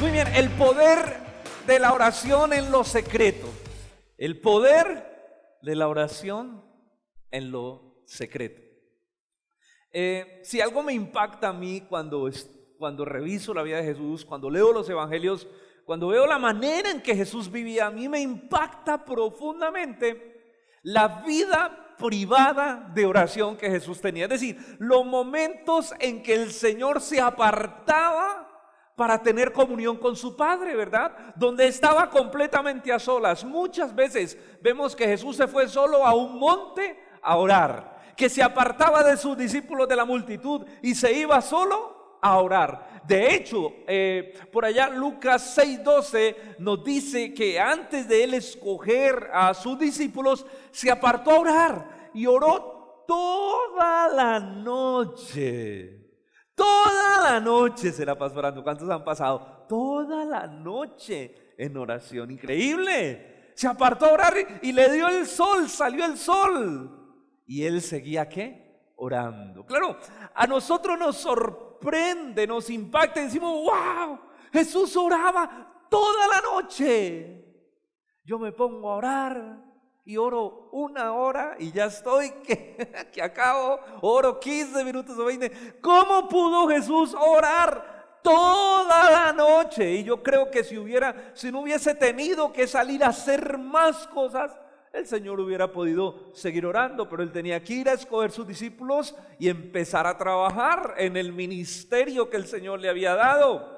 Muy bien, el poder de la oración en lo secreto. El poder de la oración en lo secreto. Si algo me impacta a mí cuando reviso la vida de Jesús, cuando leo los evangelios, cuando veo la manera en que Jesús vivía, a mí me impacta profundamente la vida privada de oración que Jesús tenía. Es decir, los momentos en que el Señor se apartaba para tener comunión con su Padre, ¿verdad? Donde estaba completamente a solas. Muchas veces vemos que Jesús se fue solo a un monte a orar, que se apartaba de sus discípulos de la multitud y se iba solo a orar. De hecho, por allá Lucas 6:12 nos dice que antes de él escoger a sus discípulos, se apartó a orar y oró toda la noche. Toda la noche se la pasó orando. ¿Cuántos han pasado? Toda la noche en oración. Increíble. Se apartó a orar y le dio el sol, salió el sol. Y él seguía, ¿qué? Orando. Claro, a nosotros nos sorprende, nos impacta y decimos, wow, Jesús oraba toda la noche. Yo me pongo a orar y oro 1 hora y ya estoy que acabo, oro 15 minutos o 20. ¿Cómo pudo Jesús orar toda la noche? Y yo creo que si no hubiese tenido que salir a hacer más cosas, el Señor hubiera podido seguir orando, pero él tenía que ir a escoger sus discípulos y empezar a trabajar en el ministerio que el Señor le había dado.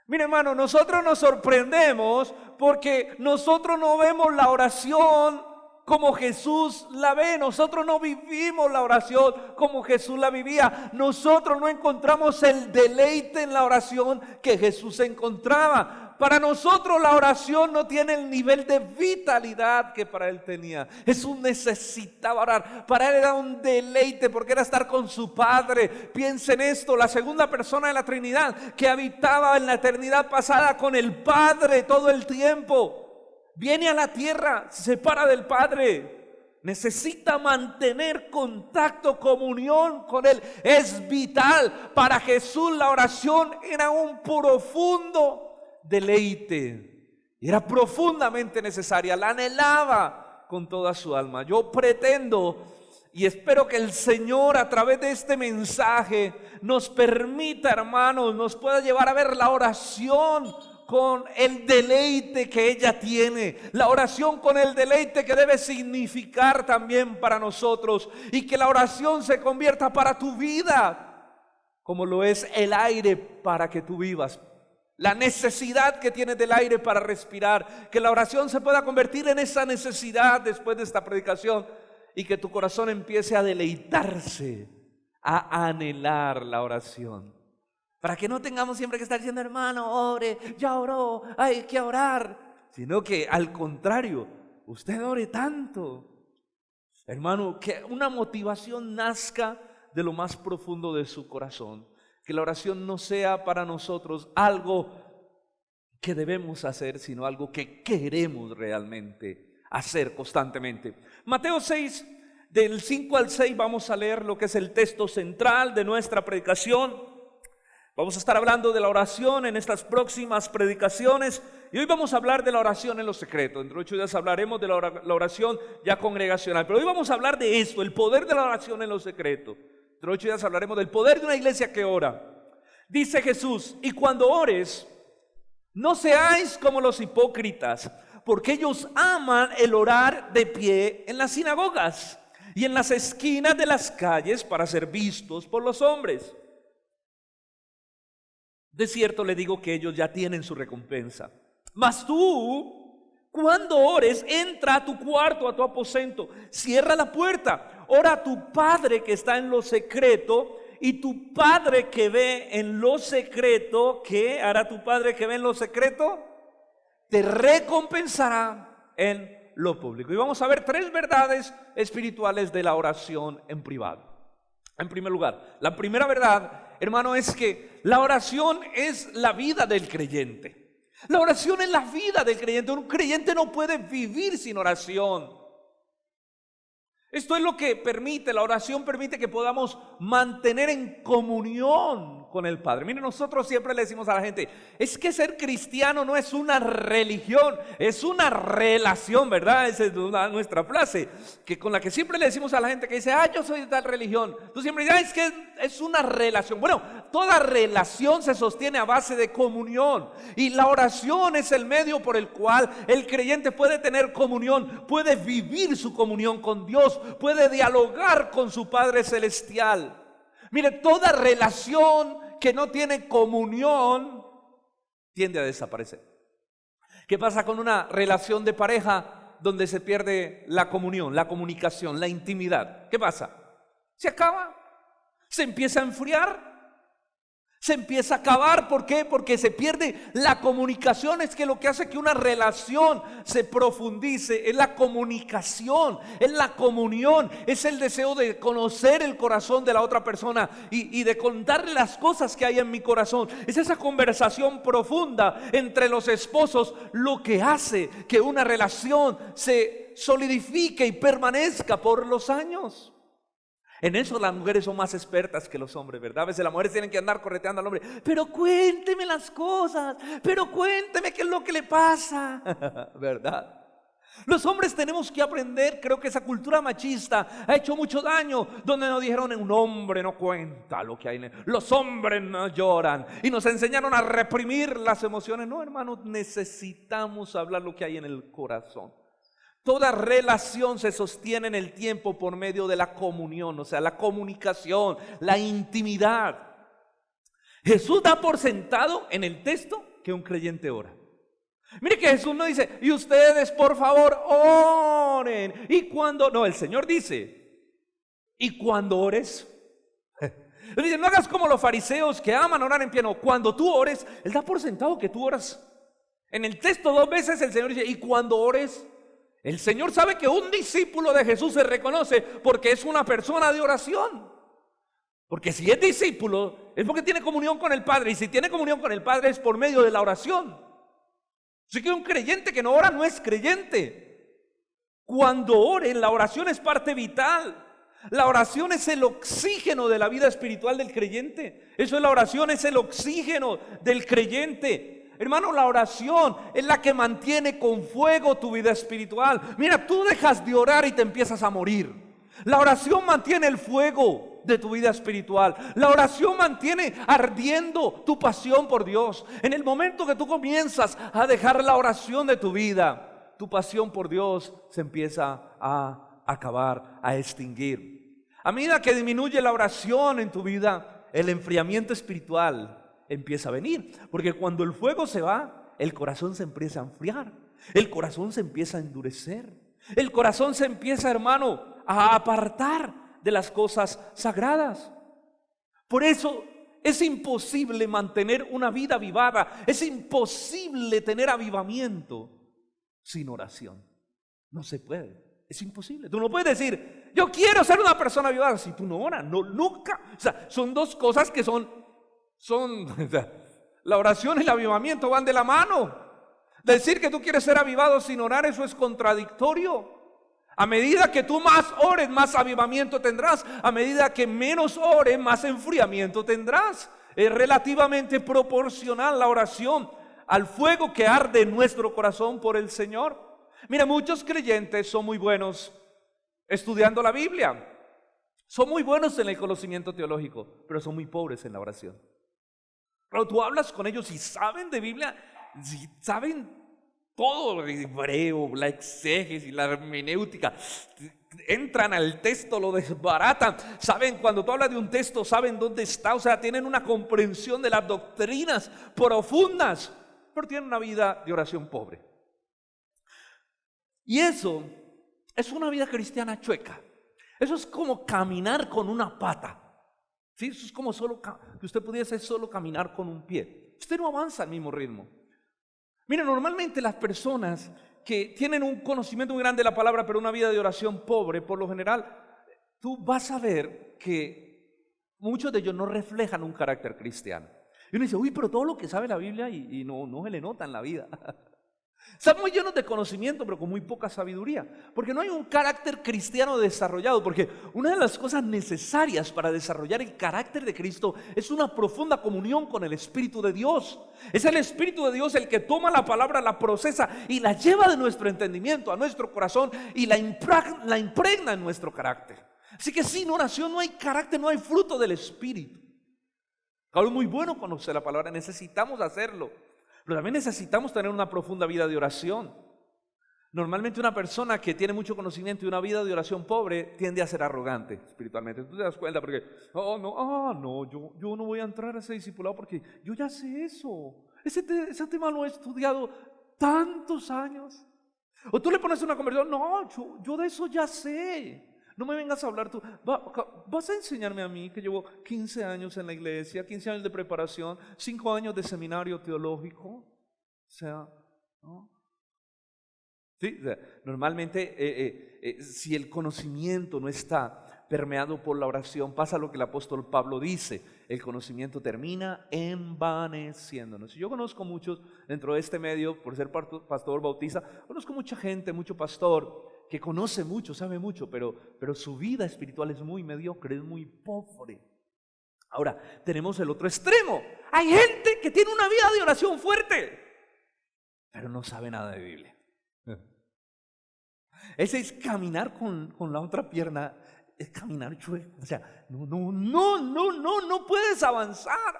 Mire, hermano, nosotros nos sorprendemos porque nosotros no vemos la oración como Jesús la ve. Nosotros no vivimos la oración como Jesús la vivía. Nosotros no encontramos el deleite en la oración que Jesús encontraba. Para nosotros la oración no tiene el nivel de vitalidad que para él tenía. Jesús necesitaba orar. Para él era un deleite porque era estar con su Padre. Piensen esto, la segunda persona de la Trinidad que habitaba en la eternidad pasada con el Padre todo el tiempo. Viene a la tierra, se separa del Padre. Necesita mantener contacto, comunión con Él. Es vital. Para Jesús la oración era un profundo deleite, era profundamente necesaria, la anhelaba con toda su alma. Yo pretendo y espero que el Señor a través de este mensaje nos permita, hermanos, nos pueda llevar a ver la oración con el deleite que ella tiene, la oración con el deleite que debe significar también para nosotros, y que la oración se convierta para tu vida como lo es el aire para que tú vivas. La necesidad que tienes del aire para respirar, que la oración se pueda convertir en esa necesidad después de esta predicación y que tu corazón empiece a deleitarse, a anhelar la oración. Para que no tengamos siempre que estar diciendo, hermano, ore, ya oró, hay que orar. Sino que al contrario, usted ore tanto, hermano, que una motivación nazca de lo más profundo de su corazón. Que la oración no sea para nosotros algo que debemos hacer, sino algo que queremos realmente hacer constantemente. Mateo 6, del 5 al 6, vamos a leer lo que es el texto central de nuestra predicación. Vamos a estar hablando de la oración en estas próximas predicaciones. Y hoy vamos a hablar de la oración en lo secreto. Dentro de 8 días hablaremos de la oración ya congregacional. Pero hoy vamos a hablar de esto, el poder de la oración en lo secreto. Dentro de 8 días hablaremos del poder de una iglesia que ora. Dice Jesús, y cuando ores, no seáis como los hipócritas, porque ellos aman el orar de pie en las sinagogas y en las esquinas de las calles para ser vistos por los hombres. De cierto le digo que ellos ya tienen su recompensa. Mas tú, cuando ores, entra a tu cuarto, a tu aposento, cierra la puerta. Ora a tu Padre que está en lo secreto, y tu Padre que ve en lo secreto, ¿qué hará tu Padre que ve en lo secreto? Te recompensará en lo público. Y vamos a ver 3 verdades espirituales de la oración en privado. En primer lugar, la primera verdad, hermano, es que la oración es la vida del creyente. La oración es la vida del creyente. Un creyente no puede vivir sin oración. Esto es lo que permite, la oración permite que podamos mantener en comunión con el Padre. Miren, nosotros siempre le decimos a la gente, es que ser cristiano no es una religión, es una relación, ¿verdad? Esa es nuestra frase, que con la que siempre le decimos a la gente que dice, yo soy de tal religión. Tú siempre dices, es que es una relación. Bueno, toda relación se sostiene a base de comunión. Y la oración es el medio por el cual el creyente puede tener comunión, puede vivir su comunión con Dios, puede dialogar con su Padre Celestial. Mire, toda relación que no tiene comunión tiende a desaparecer. ¿Qué pasa con una relación de pareja donde se pierde la comunión, la comunicación, la intimidad? ¿Qué pasa? Se acaba, se empieza a enfriar, se empieza a acabar. ¿Por qué? Porque se pierde la comunicación. Es que lo que hace que una relación se profundice es la comunicación, es la comunión, es el deseo de conocer el corazón de la otra persona y de contarle las cosas que hay en mi corazón. Es esa conversación profunda entre los esposos lo que hace que una relación se solidifique y permanezca por los años. En eso las mujeres son más expertas que los hombres, ¿verdad? A veces las mujeres tienen que andar correteando al hombre. Pero cuénteme las cosas, pero cuénteme qué es lo que le pasa, ¿verdad? Los hombres tenemos que aprender. Creo que esa cultura machista ha hecho mucho daño, donde nos dijeron, un hombre no cuenta lo que hay en él. Los hombres no lloran, y nos enseñaron a reprimir las emociones. No, hermanos, necesitamos hablar lo que hay en el corazón. Toda relación se sostiene en el tiempo por medio de la comunión, o sea, la comunicación, la intimidad. Jesús da por sentado en el texto que un creyente ora. Mire que Jesús no dice, y ustedes por favor oren. Y cuando, no, el Señor dice, y cuando ores. Él dice, no hagas como los fariseos que aman orar en pie. No, cuando tú ores, Él da por sentado que tú oras. En el texto 2 veces el Señor dice, y cuando ores. El Señor sabe que un discípulo de Jesús se reconoce porque es una persona de oración. Porque si es discípulo, es porque tiene comunión con el Padre. Y si tiene comunión con el Padre es por medio de la oración. Así que un creyente que no ora no es creyente. Cuando ore, la oración es parte vital. La oración es el oxígeno de la vida espiritual del creyente. Eso es la oración, es el oxígeno del creyente. Hermano, la oración es la que mantiene con fuego tu vida espiritual. Mira, tú dejas de orar y te empiezas a morir. La oración mantiene el fuego de tu vida espiritual. La oración mantiene ardiendo tu pasión por Dios. En el momento que tú comienzas a dejar la oración de tu vida, tu pasión por Dios se empieza a acabar, a extinguir. A medida que disminuye la oración en tu vida, el enfriamiento espiritual empieza a venir, porque cuando el fuego se va, el corazón se empieza a enfriar, el corazón se empieza a endurecer, el corazón se empieza, hermano, a apartar de las cosas sagradas. Por eso es imposible mantener una vida avivada, es imposible tener avivamiento sin oración. No se puede, es imposible. Tú no puedes decir, yo quiero ser una persona avivada si tú no oras, no, nunca. O sea, son dos cosas que son la oración y el avivamiento van de la mano. Decir que tú quieres ser avivado sin orar, eso es contradictorio. A medida que tú más ores, más avivamiento tendrás. A medida que menos ores, más enfriamiento tendrás. Es relativamente proporcional la oración al fuego que arde en nuestro corazón por el Señor. Mira, muchos creyentes son muy buenos estudiando la Biblia, son muy buenos en el conocimiento teológico, pero son muy pobres en la oración. Pero tú hablas con ellos y saben de Biblia, y saben todo, el hebreo, la exégesis, la hermenéutica, entran al texto, lo desbaratan, saben, cuando tú hablas de un texto, saben dónde está, o sea, tienen una comprensión de las doctrinas profundas, pero tienen una vida de oración pobre. Y eso es una vida cristiana chueca. Eso es como caminar con una pata. ¿Sí? Eso es como que usted pudiese solo caminar con un pie. Usted no avanza al mismo ritmo. Mire, normalmente las personas que tienen un conocimiento muy grande de la palabra, pero una vida de oración pobre, por lo general, tú vas a ver que muchos de ellos no reflejan un carácter cristiano. Y uno dice, uy, pero todo lo que sabe la Biblia y no se le nota en la vida. Estamos llenos de conocimiento, pero con muy poca sabiduría, porque no hay un carácter cristiano desarrollado, porque una de las cosas necesarias para desarrollar el carácter de Cristo es una profunda comunión con el Espíritu de Dios. Es el Espíritu de Dios el que toma la palabra, la procesa y la lleva de nuestro entendimiento a nuestro corazón y la impregna en nuestro carácter. Así que sin oración no hay carácter, no hay fruto del Espíritu. Claro, es muy bueno conocer la palabra, necesitamos hacerlo. Pero también necesitamos tener una profunda vida de oración. Normalmente una persona que tiene mucho conocimiento y una vida de oración pobre tiende a ser arrogante espiritualmente. Tú te das cuenta porque, yo no voy a entrar a ese discipulado porque yo ya sé eso. Ese tema lo he estudiado tantos años. O tú le pones una conversación, no, yo de eso ya sé. No me vengas a hablar tú. Vas a enseñarme a mí que llevo 15 años en la iglesia, 15 años de preparación, 5 años de seminario teológico. O sea, ¿no? Sí, o sea, normalmente si el conocimiento no está permeado por la oración, pasa lo que el apóstol Pablo dice: el conocimiento termina envaneciéndonos. Yo conozco muchos dentro de este medio, por ser pastor bautista, conozco mucha gente, mucho pastor que conoce mucho, sabe mucho, pero su vida espiritual es muy mediocre, es muy pobre. Ahora, tenemos el otro extremo. Hay gente que tiene una vida de oración fuerte, pero no sabe nada de Biblia. Ese es caminar con la otra pierna, es caminar chueco. O sea, no puedes avanzar.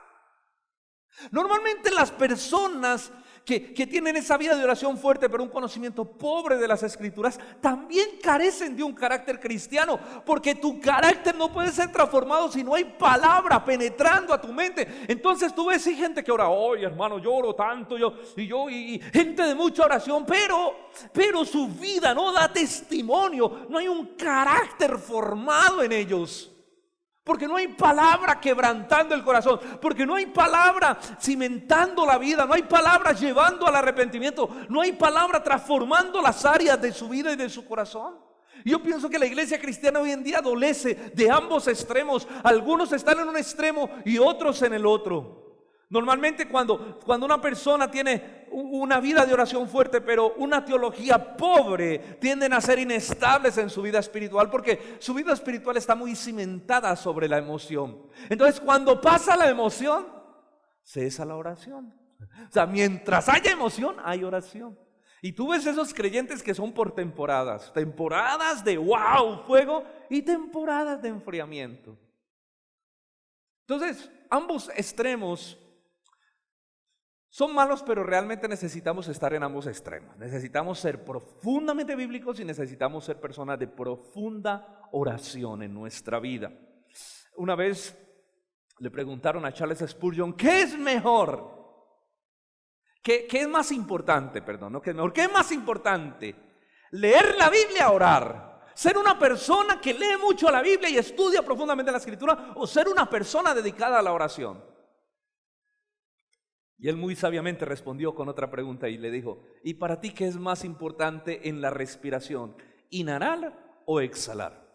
Normalmente las personas que tienen esa vida de oración fuerte pero un conocimiento pobre de las Escrituras también carecen de un carácter cristiano, porque tu carácter no puede ser transformado si no hay palabra penetrando a tu mente. Entonces tú ves gente que ora, oye hermano, yo oro tanto, y gente de mucha oración, pero su vida no da testimonio, no hay un carácter formado en ellos. Porque no hay palabra quebrantando el corazón, porque no hay palabra cimentando la vida, no hay palabra llevando al arrepentimiento, no hay palabra transformando las áreas de su vida y de su corazón. Yo pienso que la iglesia cristiana hoy en día adolece de ambos extremos. Algunos están en un extremo y otros en el otro. Normalmente cuando una persona tiene una vida de oración fuerte pero una teología pobre, tienden a ser inestables en su vida espiritual, porque su vida espiritual está muy cimentada sobre la emoción. Entonces cuando pasa la emoción, cesa la oración. O sea, mientras haya emoción, hay oración. Y tú ves esos creyentes que son por temporadas de wow, fuego, y temporadas de enfriamiento. Entonces, ambos extremos son malos, pero realmente necesitamos estar en ambos extremos. Necesitamos ser profundamente bíblicos y necesitamos ser personas de profunda oración en nuestra vida. Una vez le preguntaron a Charles Spurgeon, ¿qué es mejor? ¿Qué es más importante? ¿Qué es mejor? ¿Qué es más importante? ¿Leer la Biblia o orar? ¿Ser una persona que lee mucho la Biblia y estudia profundamente la Escritura, o ser una persona dedicada a la oración? Y él muy sabiamente respondió con otra pregunta y le dijo, ¿y para ti qué es más importante en la respiración? ¿Inhalar o exhalar?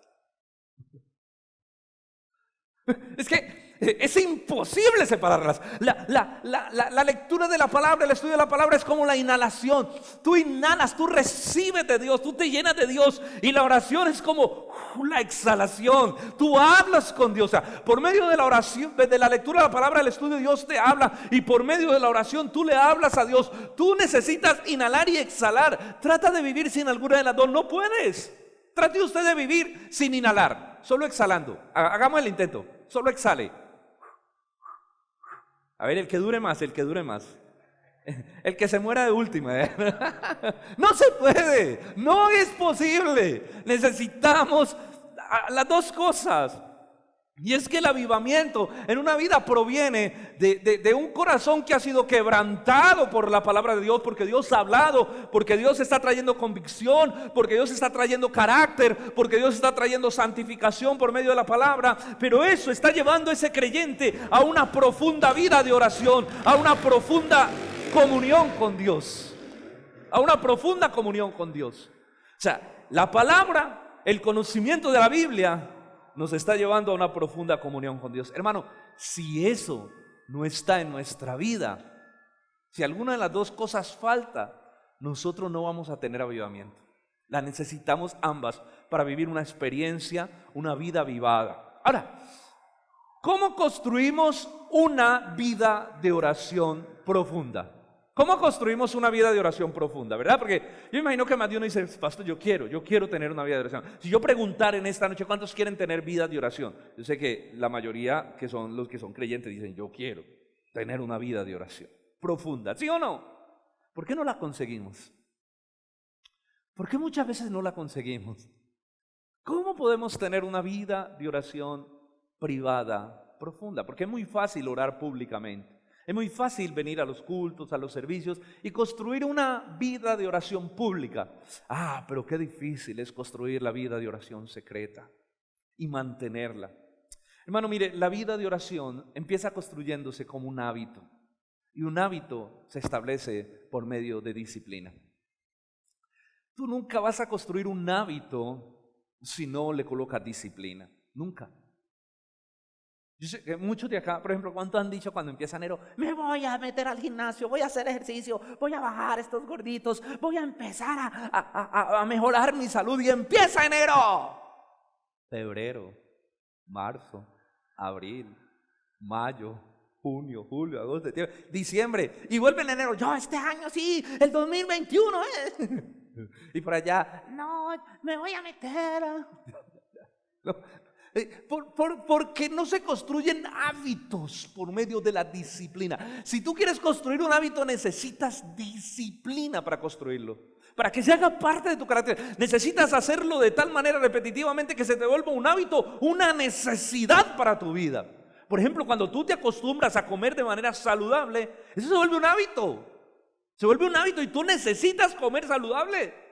Es que es imposible separarlas. La lectura de la palabra, el estudio de la palabra es como la inhalación. Tú inhalas, tú recibes de Dios, tú te llenas de Dios. Y la oración es como la exhalación. Tú hablas con Dios. O sea, por medio de la oración, de la lectura de la palabra, el estudio, Dios te habla. Y por medio de la oración tú le hablas a Dios. Tú necesitas inhalar y exhalar. Trata de vivir sin alguna de las dos. No puedes. Trate usted de vivir sin inhalar, solo exhalando. Hagamos el intento. Solo exhale. A ver, el que dure más. El que se muera de última. No se puede, no es posible. Necesitamos las dos cosas. Y es que el avivamiento en una vida proviene de un corazón que ha sido quebrantado por la palabra de Dios, porque Dios ha hablado, porque Dios está trayendo convicción, porque Dios está trayendo carácter, porque Dios está trayendo santificación por medio de la palabra. Pero eso está llevando a ese creyente a una profunda vida de oración, a una profunda comunión con Dios, a una profunda comunión con Dios. O sea, la palabra, el conocimiento de la Biblia nos está llevando a una profunda comunión con Dios. Hermano, si eso no está en nuestra vida, si alguna de las dos cosas falta, nosotros no vamos a tener avivamiento. La necesitamos ambas para vivir una experiencia, una vida avivada. Ahora, ¿cómo construimos una vida de oración profunda? ¿Cómo construimos una vida de oración profunda? ¿Verdad? Porque yo imagino que más de uno dice, pastor, yo quiero tener una vida de oración. Si yo preguntara en esta noche, ¿cuántos quieren tener vida de oración? Yo sé que la mayoría, que son los que son creyentes, dicen, yo quiero tener una vida de oración profunda. ¿Sí o no? ¿Por qué no la conseguimos? ¿Por qué muchas veces no la conseguimos? ¿Cómo podemos tener una vida de oración privada, profunda? Porque es muy fácil orar públicamente. Es muy fácil venir a los cultos, a los servicios y construir una vida de oración pública. Pero qué difícil es construir la vida de oración secreta y mantenerla. Hermano, mire, la vida de oración empieza construyéndose como un hábito. Y un hábito se establece por medio de disciplina. Tú nunca vas a construir un hábito si no le colocas disciplina. Nunca. Yo sé que muchos de acá, por ejemplo, ¿cuántos han dicho cuando empieza enero? Me voy a meter al gimnasio, voy a hacer ejercicio, voy a bajar estos gorditos, voy a empezar a mejorar mi salud y empieza enero. Febrero, marzo, abril, mayo, junio, julio, agosto, septiembre, diciembre y vuelve en enero. Yo este año sí, el 2021 y por allá, no, me voy a meter porque no se construyen hábitos por medio de la disciplina. Si tú quieres construir un hábito, necesitas disciplina para construirlo, para que se haga parte de tu carácter. Necesitas hacerlo de tal manera repetitivamente que se te vuelva un hábito, una necesidad para tu vida. Por ejemplo, cuando tú te acostumbras a comer de manera saludable, eso se vuelve un hábito. Se vuelve un hábito y tú necesitas comer saludable.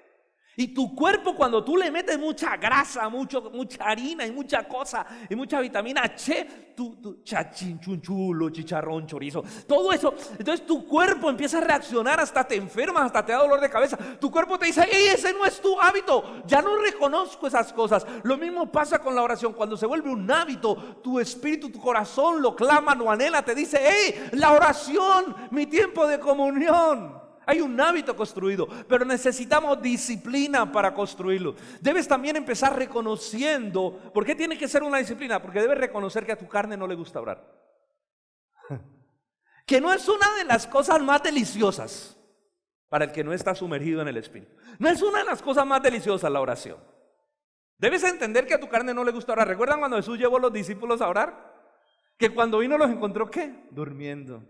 Y tu cuerpo, cuando tú le metes mucha grasa, mucha harina y mucha cosa, y mucha vitamina C, chachín, chunchulo, chicharrón, chorizo, todo eso, entonces tu cuerpo empieza a reaccionar, hasta te enfermas, hasta te da dolor de cabeza. Tu cuerpo te dice, hey, ese no es tu hábito, ya no reconozco esas cosas. Lo mismo pasa con la oración. Cuando se vuelve un hábito, tu espíritu, tu corazón lo clama, lo anhela, te dice, hey, la oración, mi tiempo de comunión. Hay un hábito construido, pero necesitamos disciplina para construirlo. Debes también empezar reconociendo. ¿Por qué tiene que ser una disciplina? Porque debes reconocer que a tu carne no le gusta orar. Que no es una de las cosas más deliciosas para el que no está sumergido en el Espíritu. No es una de las cosas más deliciosas la oración. Debes entender que a tu carne no le gusta orar. ¿Recuerdan cuando Jesús llevó a los discípulos a orar? Que cuando vino los encontró, ¿qué? Durmiendo.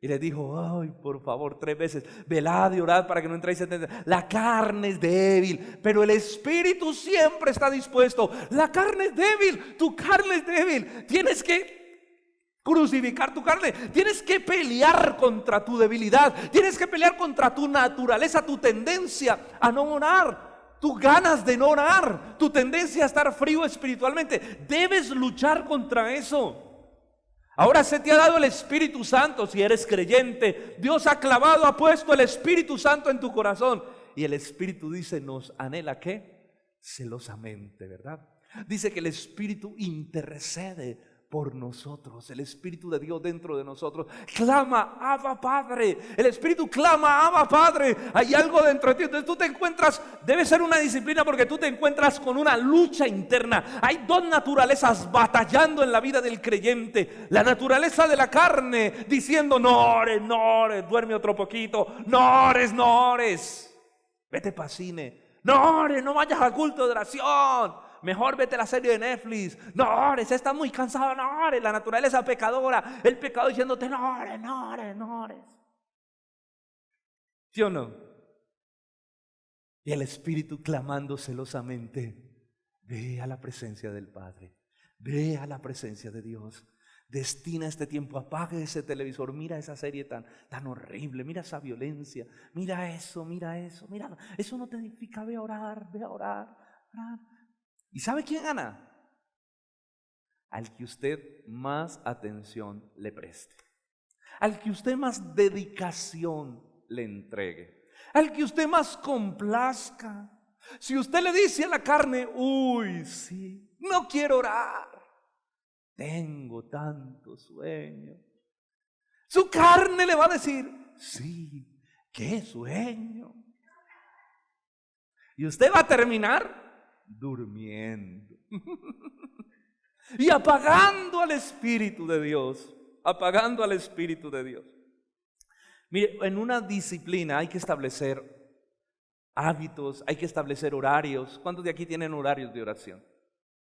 Y les dijo, ay, por favor, 3 veces, velad y orad para que no entréis en tentación. La carne es débil, pero el espíritu siempre está dispuesto. La carne es débil, tu carne es débil. Tienes que crucificar tu carne. Tienes que pelear contra tu debilidad. Tienes que pelear contra tu naturaleza, tu tendencia a no orar. Tus ganas de no orar, tu tendencia a estar frío espiritualmente. Debes luchar contra eso. Ahora se te ha dado el Espíritu Santo si eres creyente. Dios ha puesto el Espíritu Santo en tu corazón. Y el Espíritu dice, nos anhela ¿qué? Celosamente, ¿verdad? Dice que el Espíritu intercede por nosotros. El Espíritu de Dios dentro de nosotros clama, Abba Padre. El Espíritu clama, Abba Padre. Hay algo dentro de ti. Entonces tú te encuentras, debe ser una disciplina porque tú te encuentras con una lucha interna. Hay 2 naturalezas batallando en la vida del creyente. La naturaleza de la carne diciendo, no ores, duerme otro poquito, no ores, vete pa' cine, no ores, no vayas al culto de oración. Mejor vete a la serie de Netflix. No ores, estás muy cansado, no ores. La naturaleza pecadora, el pecado diciéndote no ores. ¿Sí o no? Y el Espíritu clamando celosamente, ve a la presencia del Padre, ve a la presencia de Dios. Destina este tiempo, apague ese televisor, mira esa serie tan horrible, mira esa violencia, mira eso, eso no te edifica, ve a orar. ¿Y sabe quién gana? Al que usted más atención le preste, al que usted más dedicación le entregue, al que usted más complazca. Si usted le dice a la carne, uy, sí, no quiero orar, tengo tanto sueño, su carne le va a decir, sí, qué sueño. Y usted va a terminar durmiendo. Y apagando al Espíritu de Dios. Apagando al Espíritu de Dios. Mire, en una disciplina hay que establecer hábitos, hay que establecer horarios. ¿Cuántos de aquí tienen horarios de oración?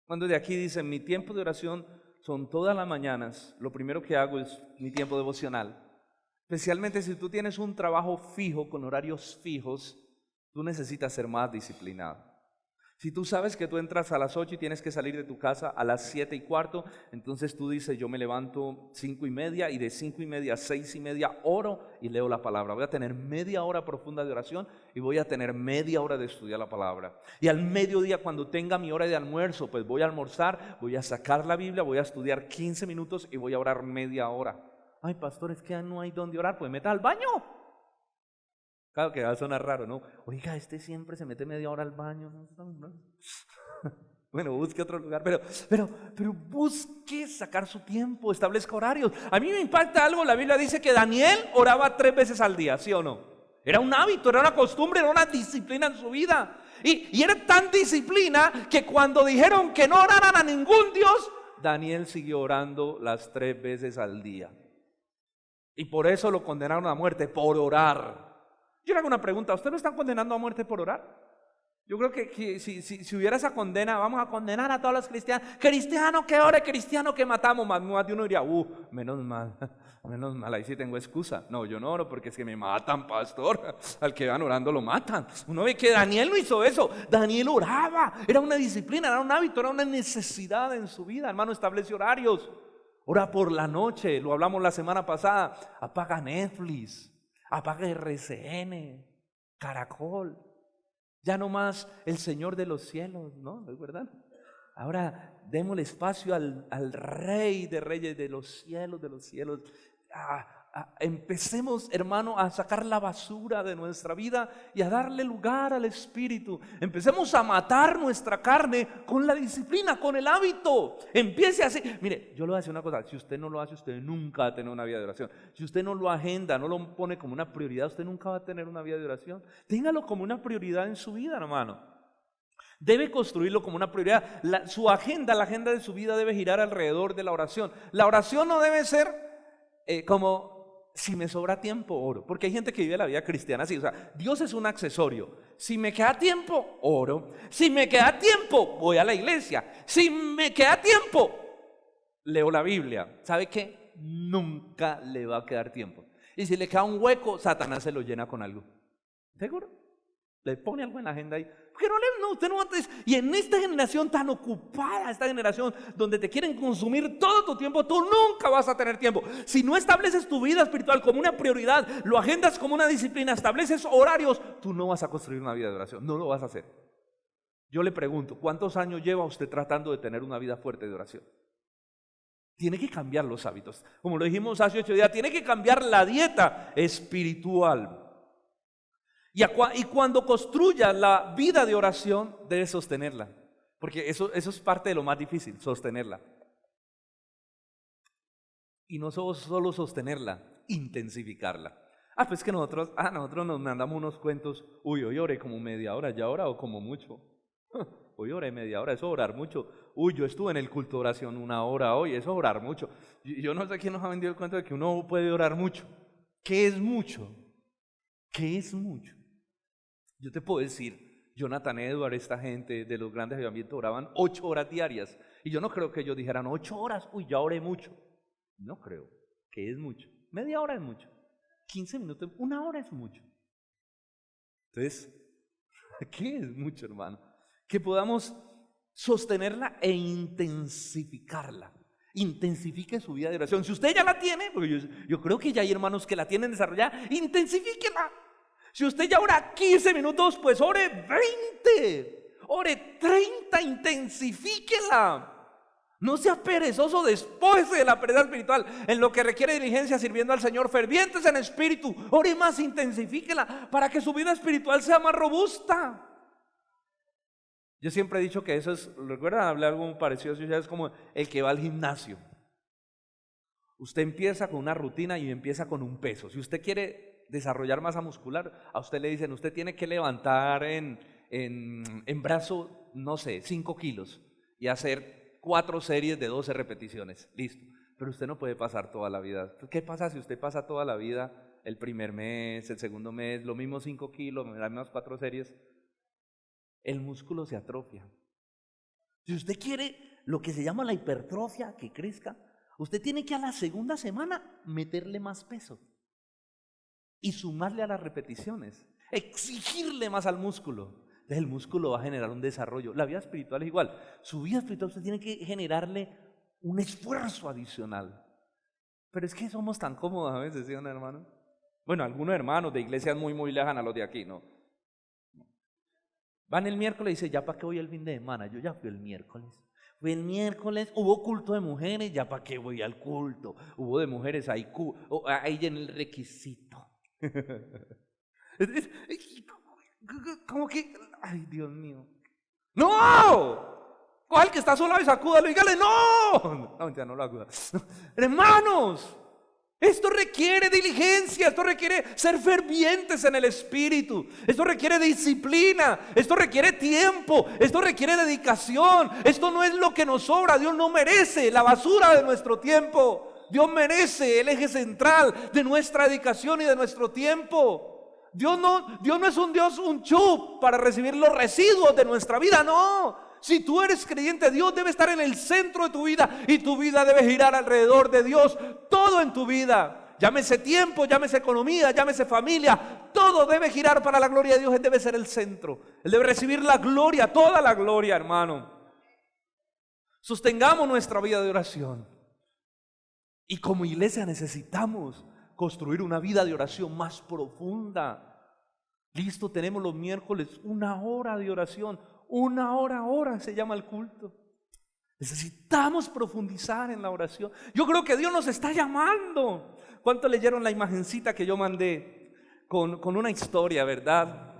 ¿Cuántos de aquí dicen, mi tiempo de oración son todas las mañanas? Lo primero que hago es mi tiempo devocional. Especialmente si tú tienes un trabajo fijo, con horarios fijos, tú necesitas ser más disciplinado. Si tú sabes que tú entras a las 8 y tienes que salir de tu casa a las 7:15, entonces tú dices, yo me levanto 5:30 y de 5:30 a 6:30 oro y leo la palabra. Voy a tener media hora profunda de oración y voy a tener media hora de estudiar la palabra. Y al mediodía, cuando tenga mi hora de almuerzo, pues voy a almorzar, voy a sacar la Biblia, voy a estudiar 15 minutos y voy a orar media hora. Ay, pastor, es que no hay dónde orar, pues meta al baño. Claro que va a sonar raro, ¿no? Oiga, siempre se mete media hora al baño. Bueno, busque otro lugar, pero busque sacar su tiempo, establezca horarios. A mí me impacta algo, la Biblia dice que Daniel oraba 3 veces al día, ¿sí o no? Era un hábito, era una costumbre, era una disciplina en su vida. Y era tan disciplina que cuando dijeron que no oraran a ningún Dios, Daniel siguió orando las 3 veces al día. Y por eso lo condenaron a muerte, por orar. Yo le hago una pregunta, ¿usted lo están condenando a muerte por orar? Yo creo que si hubiera esa condena, vamos a condenar a todos los cristianos. Cristiano que ore, cristiano que matamos. Más de uno diría, menos mal, ahí sí tengo excusa. No, yo no oro porque es que me matan, pastor. Al que van orando lo matan. Uno ve que Daniel no hizo eso. Daniel oraba, era una disciplina, era un hábito, era una necesidad en su vida. Hermano, establece horarios. Ora por la noche, lo hablamos la semana pasada. Apaga Netflix. Apaga RCN, Caracol, ya no más el Señor de los cielos, ¿no? ¿No es verdad? Ahora démosle espacio al Rey de Reyes de los cielos. Empecemos, hermano, a sacar la basura de nuestra vida y a darle lugar al Espíritu. Empecemos a matar nuestra carne con la disciplina, con el hábito. Empiece así. Mire, yo le voy a decir una cosa, si usted no lo hace, usted nunca va a tener una vida de oración. Si usted no lo agenda, no lo pone como una prioridad, usted nunca va a tener una vida de oración. Téngalo como una prioridad en su vida, hermano. Debe construirlo como una prioridad. Su agenda, la agenda de su vida debe girar alrededor de la oración. La oración no debe ser como... Si me sobra tiempo, oro. Porque hay gente que vive la vida cristiana así. O sea, Dios es un accesorio. Si me queda tiempo, oro. Si me queda tiempo, voy a la iglesia. Si me queda tiempo, leo la Biblia. ¿Sabe qué? Nunca le va a quedar tiempo. Y si le queda un hueco, Satanás se lo llena con algo. ¿Seguro? Le pone algo en la agenda ahí. Porque usted no va a... Y en esta generación tan ocupada, esta generación donde te quieren consumir todo tu tiempo, tú nunca vas a tener tiempo. Si no estableces tu vida espiritual como una prioridad, lo agendas como una disciplina, estableces horarios, tú no vas a construir una vida de oración, no lo vas a hacer. Yo le pregunto, ¿cuántos años lleva usted tratando de tener una vida fuerte de oración? Tiene que cambiar los hábitos. Como lo dijimos hace 8 días, tiene que cambiar la dieta espiritual. Y cuando construya la vida de oración, debe sostenerla. Porque eso es parte de lo más difícil, sostenerla. Y no solo sostenerla, intensificarla. Pues que nosotros nos mandamos unos cuentos. Hoy oré como media hora, ya orado como mucho. Hoy oré media hora, eso es orar mucho. Yo estuve en el culto de oración 1 hora hoy, eso es orar mucho. Yo no sé quién nos ha vendido el cuento de que uno puede orar mucho. ¿Qué es mucho? ¿Qué es mucho? Yo te puedo decir, Jonathan Edward, esta gente de los grandes avivamientos oraban 8 horas diarias. Y yo no creo que ellos dijeran 8 horas, ya oré mucho. No creo que es mucho. Media hora es mucho. 15 minutos, 1 hora es mucho. Entonces, ¿qué es mucho, hermano? Que podamos sostenerla e intensificarla. Intensifique su vida de oración. Si usted ya la tiene, porque yo creo que ya hay hermanos que la tienen desarrollada, intensifíquela. Si usted ya ora 15 minutos, pues ore 20, ore 30, intensifíquela. No sea perezoso, despójese de la pereza espiritual en lo que requiere diligencia sirviendo al Señor, fervientes en espíritu, ore más, intensifíquela para que su vida espiritual sea más robusta. Yo siempre he dicho que eso es, ¿recuerdan? Hablé algo parecido, es como el que va al gimnasio. Usted empieza con una rutina y empieza con un peso. Si usted quiere desarrollar masa muscular, a usted le dicen, usted tiene que levantar en en brazo, no sé, 5 kilos y hacer 4 series de 12 repeticiones. Listo. Pero usted no puede pasar toda la vida. ¿Qué pasa si usted pasa toda la vida, el primer mes, el segundo mes, lo mismo 5 kilos, las mismas 4 series? El músculo se atrofia. Si usted quiere lo que se llama la hipertrofia, que crezca, usted tiene que a la segunda semana meterle más peso y sumarle a las repeticiones, exigirle más al músculo. Entonces el músculo va a generar un desarrollo. La vida espiritual es igual. Su vida espiritual usted tiene que generarle un esfuerzo adicional. Pero es que somos tan cómodos a veces, ¿sí, hermano? Bueno, algunos hermanos de iglesias muy lejanas a los de aquí, ¿no? Van el miércoles y dicen, ¿ya para qué voy el fin de semana? Yo ya fui el miércoles. Fui el miércoles, hubo culto de mujeres, ¿ya para qué voy al culto? Hubo de mujeres, ahí en el requisito. ¿Cómo que? Ay, Dios mío. ¡No! Coja al que está solo y sacúdalo y dígale, ¡no! No, ya no lo acuda. Hermanos, esto requiere diligencia, esto requiere ser fervientes en el Espíritu, esto requiere disciplina, esto requiere tiempo, esto requiere dedicación. Esto no es lo que nos sobra. Dios no merece la basura de nuestro tiempo. Dios merece el eje central de nuestra dedicación y de nuestro tiempo. Dios no es un Dios, un chup para recibir los residuos de nuestra vida, no. Si tú eres creyente, Dios debe estar en el centro de tu vida y tu vida debe girar alrededor de Dios. Todo en tu vida, llámese tiempo, llámese economía, llámese familia, todo debe girar para la gloria de Dios. Él debe ser el centro. Él debe recibir la gloria, toda la gloria, hermano. Sostengamos nuestra vida de oración. Y como iglesia necesitamos construir una vida de oración más profunda. Listo, tenemos los miércoles 1 hora de oración. 1 hora se llama el culto. Necesitamos profundizar en la oración. Yo creo que Dios nos está llamando. ¿Cuánto leyeron la imagencita que yo mandé con una historia, verdad?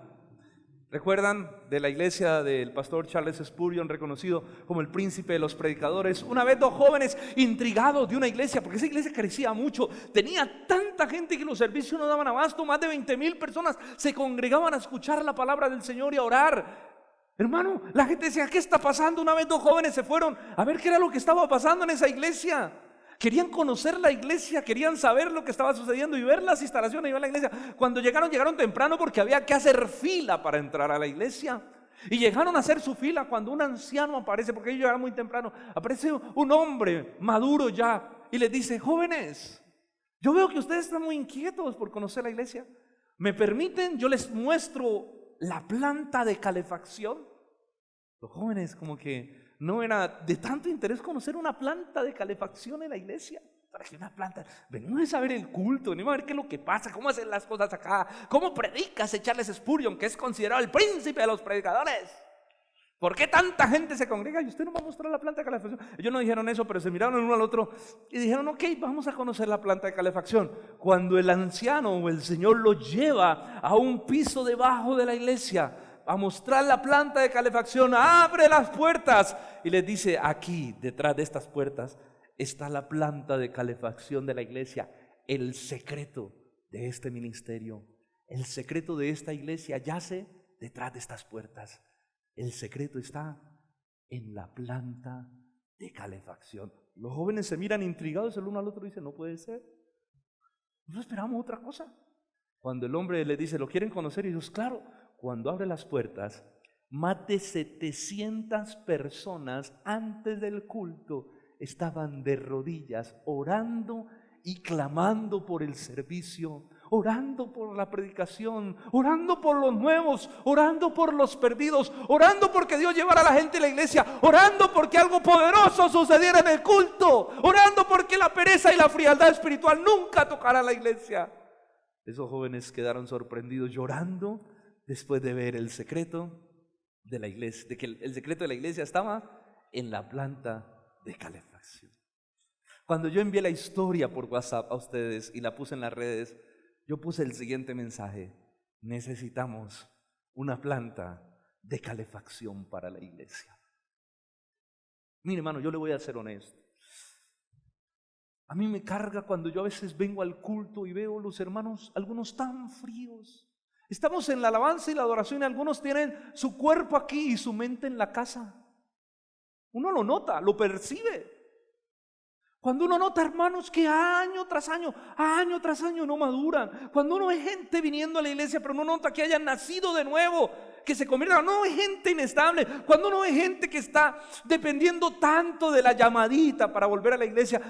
¿Recuerdan de la iglesia del pastor Charles Spurgeon, reconocido como el príncipe de los predicadores? Una vez 2 jóvenes intrigados de una iglesia, porque esa iglesia crecía mucho, tenía tanta gente que los servicios no daban abasto, más de 20,000 personas se congregaban a escuchar la palabra del Señor y a orar. Hermano, la gente decía, ¿qué está pasando? Una vez 2 jóvenes se fueron a ver qué era lo que estaba pasando en esa iglesia. Querían conocer la iglesia, querían saber lo que estaba sucediendo y ver las instalaciones y ver la iglesia. Cuando llegaron temprano porque había que hacer fila para entrar a la iglesia. Y llegaron a hacer su fila cuando un anciano aparece, porque ellos llegaron muy temprano. Aparece un hombre maduro ya y les dice, jóvenes, yo veo que ustedes están muy inquietos por conocer la iglesia. ¿Me permiten? Yo les muestro la planta de calefacción. Los jóvenes como que no era de tanto interés conocer una planta de calefacción en la iglesia. ¿Para qué una planta? Venimos a ver el culto, venimos a ver qué es lo que pasa, cómo hacen las cosas acá, cómo predicas Charles Spurgeon, que es considerado el príncipe de los predicadores. ¿Por qué tanta gente se congrega? Y usted no va a mostrar la planta de calefacción. Ellos no dijeron eso, pero se miraron el uno al otro y dijeron, ok, vamos a conocer la planta de calefacción. Cuando el anciano o el Señor los lleva a un piso debajo de la iglesia a mostrar la planta de calefacción, abre las puertas y les dice, aquí, detrás de estas puertas, está la planta de calefacción de la iglesia. El secreto de este ministerio, el secreto de esta iglesia yace detrás de estas puertas. El secreto está en la planta de calefacción. Los jóvenes se miran intrigados el uno al otro y dicen, no puede ser. No esperamos otra cosa. Cuando el hombre le dice, ¿lo quieren conocer? Y ellos, claro. Cuando abre las puertas, más de 700 personas antes del culto estaban de rodillas orando y clamando por el servicio, orando por la predicación, orando por los nuevos, orando por los perdidos, orando porque Dios llevara a la gente a la iglesia, orando porque algo poderoso sucediera en el culto, orando porque la pereza y la frialdad espiritual nunca tocara la iglesia. Esos jóvenes quedaron sorprendidos, llorando después de ver el secreto de la iglesia, de que el secreto de la iglesia estaba en la planta de calefacción. Cuando yo envié la historia por WhatsApp a ustedes y la puse en las redes, yo puse el siguiente mensaje: necesitamos una planta de calefacción para la iglesia. Mire, hermano, yo le voy a ser honesto. A mí me carga cuando yo a veces vengo al culto y veo los hermanos, algunos tan fríos, Estamos en la alabanza y la adoración y algunos tienen su cuerpo aquí y su mente en la casa. Uno lo nota, lo percibe. Cuando uno nota, hermanos, que año tras año no maduran. Cuando uno ve gente viniendo a la iglesia, pero uno nota que hayan nacido de nuevo, que se conviertan, no ve gente inestable. Cuando uno ve gente que está dependiendo tanto de la llamadita para volver a la iglesia,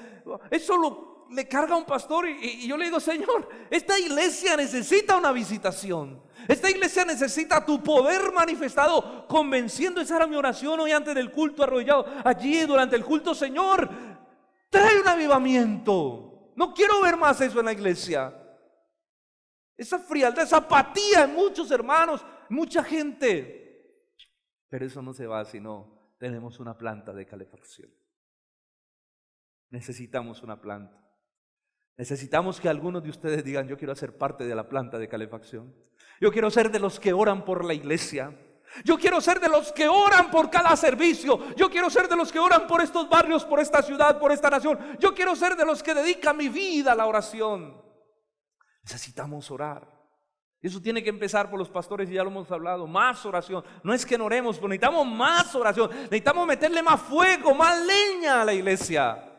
eso le carga a un pastor y yo le digo, Señor, esta iglesia necesita una visitación. Esta iglesia necesita tu poder manifestado, convenciendo. Esa era mi oración hoy antes del culto, arrodillado allí durante el culto. Señor, trae un avivamiento. No quiero ver más eso en la iglesia. Esa frialdad, esa apatía en muchos hermanos, mucha gente. Pero eso no se va si no tenemos una planta de calefacción. Necesitamos una planta. Necesitamos que algunos de ustedes digan, yo quiero ser parte de la planta de calefacción. Yo quiero ser de los que oran por la iglesia. Yo quiero ser de los que oran por cada servicio. Yo quiero ser de los que oran por estos barrios, por esta ciudad, por esta nación. Yo quiero ser de los que dedican mi vida a la oración. Necesitamos orar. Eso tiene que empezar por los pastores y ya lo hemos hablado. Más oración. No es que no oremos, pero necesitamos más oración. Necesitamos meterle más fuego, más leña a la iglesia.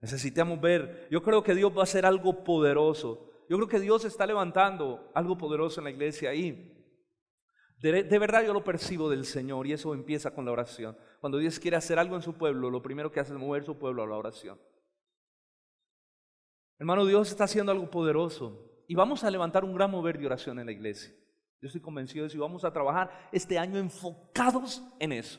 Necesitamos ver. Yo creo que Dios va a hacer algo poderoso. Yo creo que Dios está levantando algo poderoso en la iglesia ahí. De verdad yo lo percibo del Señor y eso empieza con la oración. Cuando Dios quiere hacer algo en su pueblo, lo primero que hace es mover su pueblo a la oración. Hermano, Dios está haciendo algo poderoso y vamos a levantar un gran mover de oración en la iglesia. Yo estoy convencido de eso y vamos a trabajar este año enfocados en eso.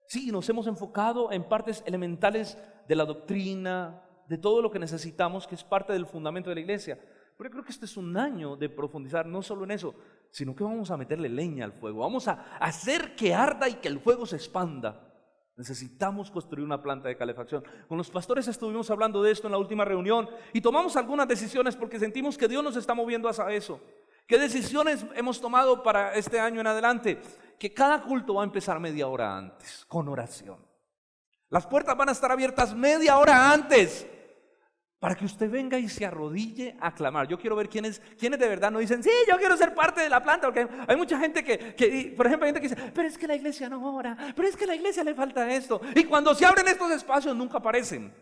Sí, nos hemos enfocado en partes elementales de la doctrina, de todo lo que necesitamos, que es parte del fundamento de la iglesia. Pero yo creo que este es un año de profundizar no solo en eso, sino que vamos a meterle leña al fuego. Vamos a hacer que arda y que el fuego se expanda. Necesitamos construir una planta de calefacción. Con los pastores estuvimos hablando de esto en la última reunión y tomamos algunas decisiones porque sentimos que Dios nos está moviendo hacia eso. ¿Qué decisiones hemos tomado para este año en adelante? Que cada culto va a empezar media hora antes, con oración. Las puertas van a estar abiertas media hora antes, para que usted venga y se arrodille a clamar. Yo quiero ver quiénes de verdad no dicen, sí, yo quiero ser parte de la planta, porque hay mucha gente que, por ejemplo, hay gente que dice, pero es que la iglesia no ora, pero es que a la iglesia le falta esto. Y cuando se abren estos espacios nunca aparecen.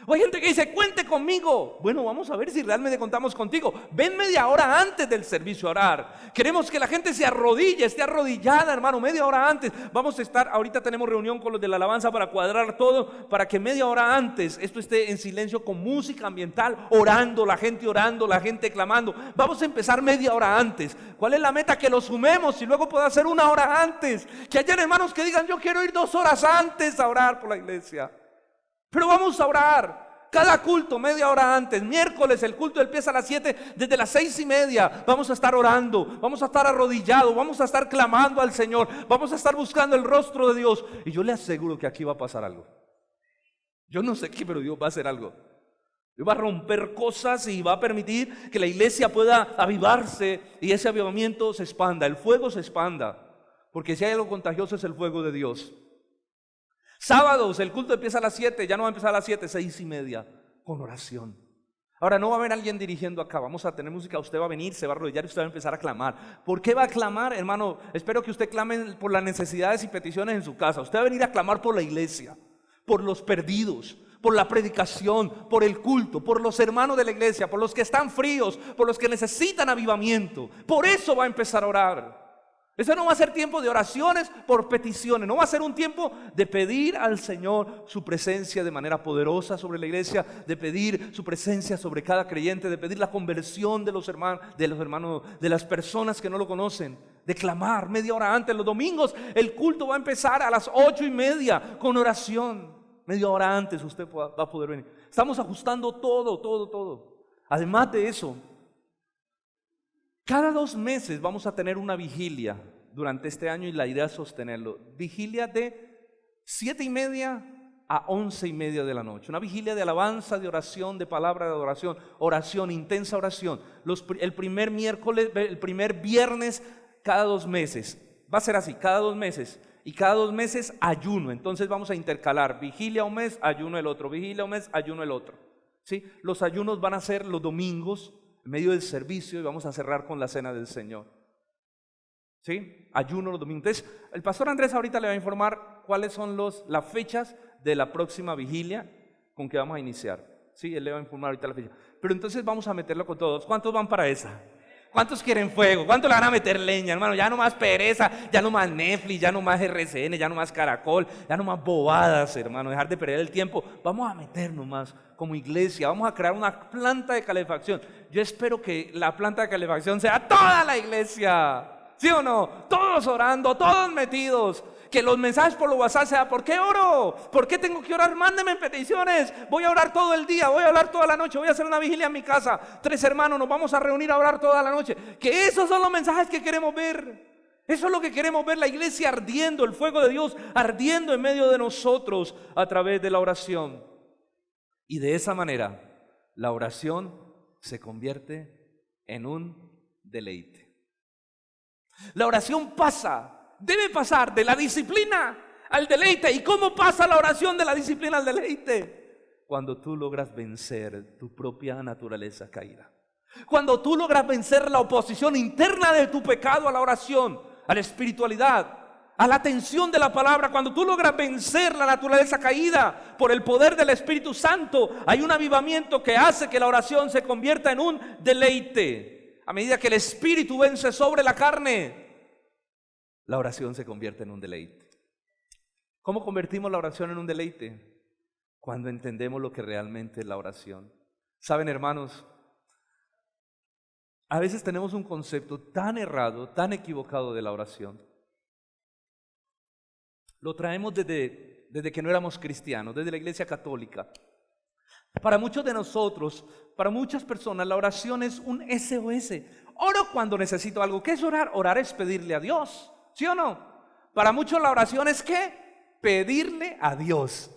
O hay gente que dice, cuente conmigo. Bueno, vamos a ver si realmente contamos contigo. Ven media hora antes del servicio a orar. Queremos que la gente se arrodille, esté arrodillada, hermano, media hora antes. Vamos a estar, ahorita tenemos reunión con los de la alabanza para cuadrar todo, para que media hora antes esto esté en silencio con música ambiental, orando, la gente clamando. Vamos a empezar media hora antes. ¿Cuál es la meta? Que lo sumemos y luego pueda hacer una hora antes. Que hayan hermanos que digan, yo quiero ir 2 horas antes a orar por la iglesia. Pero vamos a orar cada culto media hora antes. Miércoles el culto empieza a las 7, desde las 6:30 vamos a estar orando, vamos a estar arrodillados, vamos a estar clamando al Señor, vamos a estar buscando el rostro de Dios. Y yo le aseguro que aquí va a pasar algo. Yo no sé qué, pero Dios va a hacer algo. Dios va a romper cosas y va a permitir que la iglesia pueda avivarse y ese avivamiento se expanda, el fuego se expanda. Porque si hay algo contagioso es el fuego de Dios. Sábados, el culto empieza a las 7, ya no va a empezar a las 7, 6:30, con oración. Ahora no va a haber alguien dirigiendo acá, vamos a tener música, usted va a venir, se va a arrodillar y usted va a empezar a clamar. ¿Por qué va a clamar, hermano? Espero que usted clame por las necesidades y peticiones en su casa. Usted va a venir a clamar por la iglesia, por los perdidos, por la predicación, por el culto, por los hermanos de la iglesia, por los que están fríos, por los que necesitan avivamiento. Por eso va a empezar a orar. Ese no va a ser tiempo de oraciones por peticiones, no va a ser un tiempo de pedir al Señor su presencia de manera poderosa sobre la iglesia, de pedir su presencia sobre cada creyente, de pedir la conversión de los hermanos, de las personas que no lo conocen, de clamar media hora antes. Los domingos el culto va a empezar a las 8:30 con oración. Media hora antes usted va a poder venir. Estamos ajustando todo. Además de eso, cada 2 meses vamos a tener una vigilia durante este año y la idea es sostenerlo. Vigilia de 7:30 a 11:30 de la noche. Una vigilia de alabanza, de oración, de palabra de adoración, oración, intensa oración. El primer viernes cada 2 meses. Va a ser así, cada 2 meses. Y cada 2 meses ayuno. Entonces vamos a intercalar vigilia un mes, ayuno el otro, vigilia un mes, ayuno el otro. ¿Sí? Los ayunos van a ser los domingos. en medio del servicio y vamos a cerrar con la cena del Señor. ¿Sí? Ayuno los domingos. Entonces, el pastor Andrés ahorita le va a informar cuáles son las fechas de la próxima vigilia con que vamos a iniciar. Sí, él le va a informar ahorita la fecha. Pero entonces vamos a meterlo con todos. ¿Cuántos van para esa? ¿Cuántos quieren fuego? ¿Cuántos le van a meter leña, hermano? Ya no más pereza, ya no más Netflix, ya no más RCN, ya no más Caracol, ya no más bobadas, hermano. Dejar de perder el tiempo. Vamos a meternos más como iglesia. Vamos a crear una planta de calefacción. Yo espero que la planta de calefacción sea toda la iglesia. ¿Sí o no? Todos orando, todos metidos. Que los mensajes por los WhatsApp sea, ¿por qué oro? ¿Por qué tengo que orar? Mándenme peticiones. Voy a orar todo el día, voy a orar toda la noche, voy a hacer una vigilia en mi casa. 3 hermanos, nos vamos a reunir a orar toda la noche. Que esos son los mensajes que queremos ver. Eso es lo que queremos ver, la iglesia ardiendo, el fuego de Dios ardiendo en medio de nosotros a través de la oración. Y de esa manera, la oración se convierte en un deleite. La oración debe pasar de la disciplina al deleite. ¿Y cómo pasa la oración de la disciplina al deleite? Cuando tú logras vencer tu propia naturaleza caída. Cuando tú logras vencer la oposición interna de tu pecado a la oración, a la espiritualidad, a la atención de la palabra. Cuando tú logras vencer la naturaleza caída por el poder del Espíritu Santo, hay un avivamiento que hace que la oración se convierta en un deleite. A medida que el Espíritu vence sobre la carne, la oración se convierte en un deleite. ¿Cómo convertimos la oración en un deleite? Cuando entendemos lo que realmente es la oración. Saben, hermanos, a veces tenemos un concepto tan errado, tan equivocado de la oración. Lo traemos desde que no éramos cristianos, desde la iglesia católica. Para muchos de nosotros, para muchas personas, la oración es un SOS. Oro cuando necesito algo. ¿Qué es orar? Orar es pedirle a Dios. ¿Sí o no? Para muchos la oración es ¿qué? Pedirle a Dios.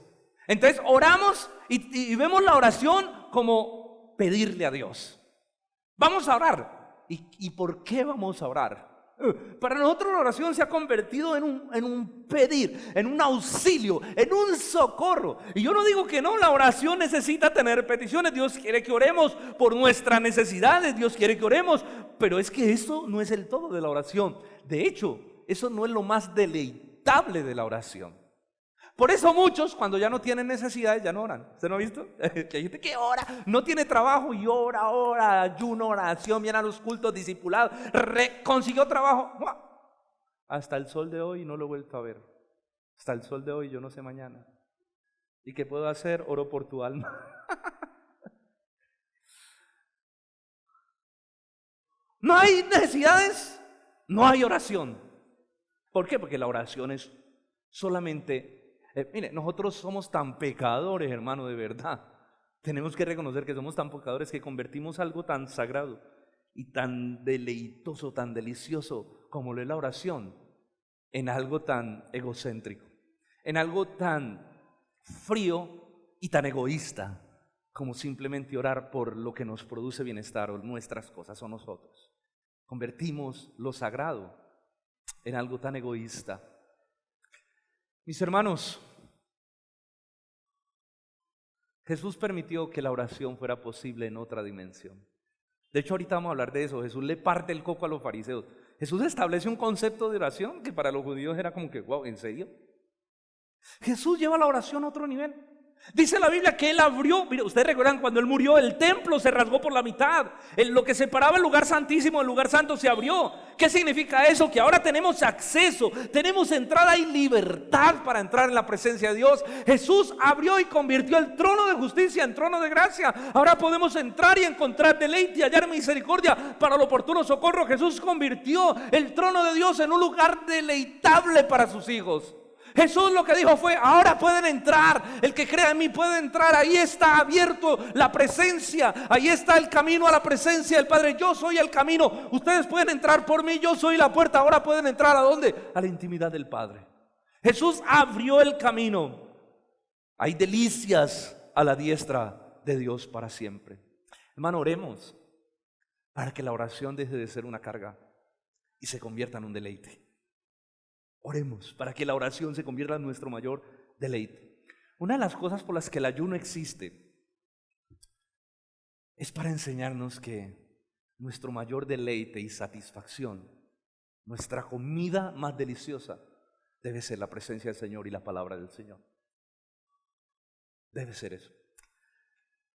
Entonces oramos y vemos la oración como pedirle a Dios. Vamos a orar. ¿Y por qué vamos a orar? Para nosotros la oración se ha convertido en un pedir, en un auxilio, en un socorro. Y yo no digo que no, la oración necesita tener peticiones. Dios quiere que oremos por nuestras necesidades, Dios quiere que oremos, pero es que eso no es el todo de la oración. De hecho, eso no es lo más deleitable de la oración. Por eso muchos, cuando ya no tienen necesidades, ya no oran. ¿Usted no ha visto? Que hay gente que ora, no tiene trabajo y ora, ayuno, oración, viene a los cultos, discipulados, consiguió trabajo. Hasta el sol de hoy no lo he vuelto a ver. Hasta el sol de hoy yo no sé mañana. ¿Y qué puedo hacer? Oro por tu alma. No hay necesidades, no hay oración. ¿Por qué? Porque la oración es solamente... mire, nosotros somos tan pecadores, hermano, de verdad. Tenemos que reconocer que somos tan pecadores que convertimos algo tan sagrado y tan deleitoso, tan delicioso como lo es la oración, en algo tan egocéntrico, en algo tan frío y tan egoísta como simplemente orar por lo que nos produce bienestar o nuestras cosas o nosotros. Convertimos lo sagrado en algo tan egoísta. Mis hermanos, Jesús permitió que la oración fuera posible en otra dimensión. De hecho, ahorita vamos a hablar de eso. Jesús le parte el coco a los fariseos. Jesús establece un concepto de oración que para los judíos era como que, wow, ¿en serio? Jesús lleva la oración a otro nivel. Dice la Biblia que Él abrió, mire, ustedes recuerdan cuando Él murió, el templo se rasgó por la mitad. Lo que separaba el lugar santísimo del lugar santo se abrió. ¿Qué significa eso? Que ahora tenemos acceso, tenemos entrada y libertad para entrar en la presencia de Dios. Jesús abrió y convirtió el trono de justicia en trono de gracia. Ahora podemos entrar y encontrar deleite y hallar misericordia para el oportuno socorro. Jesús convirtió el trono de Dios en un lugar deleitable para sus hijos. Jesús lo que dijo fue, ahora pueden entrar, el que crea en mí puede entrar, ahí está abierto la presencia, ahí está el camino a la presencia del Padre, yo soy el camino, ustedes pueden entrar por mí, yo soy la puerta, ahora pueden entrar ¿a dónde? A la intimidad del Padre. Jesús abrió el camino, hay delicias a la diestra de Dios para siempre. Hermano, oremos para que la oración deje de ser una carga y se convierta en un deleite. Oremos para que la oración se convierta en nuestro mayor deleite. Una de las cosas por las que el ayuno existe es para enseñarnos que nuestro mayor deleite y satisfacción, nuestra comida más deliciosa, debe ser la presencia del Señor y la palabra del Señor. Debe ser eso.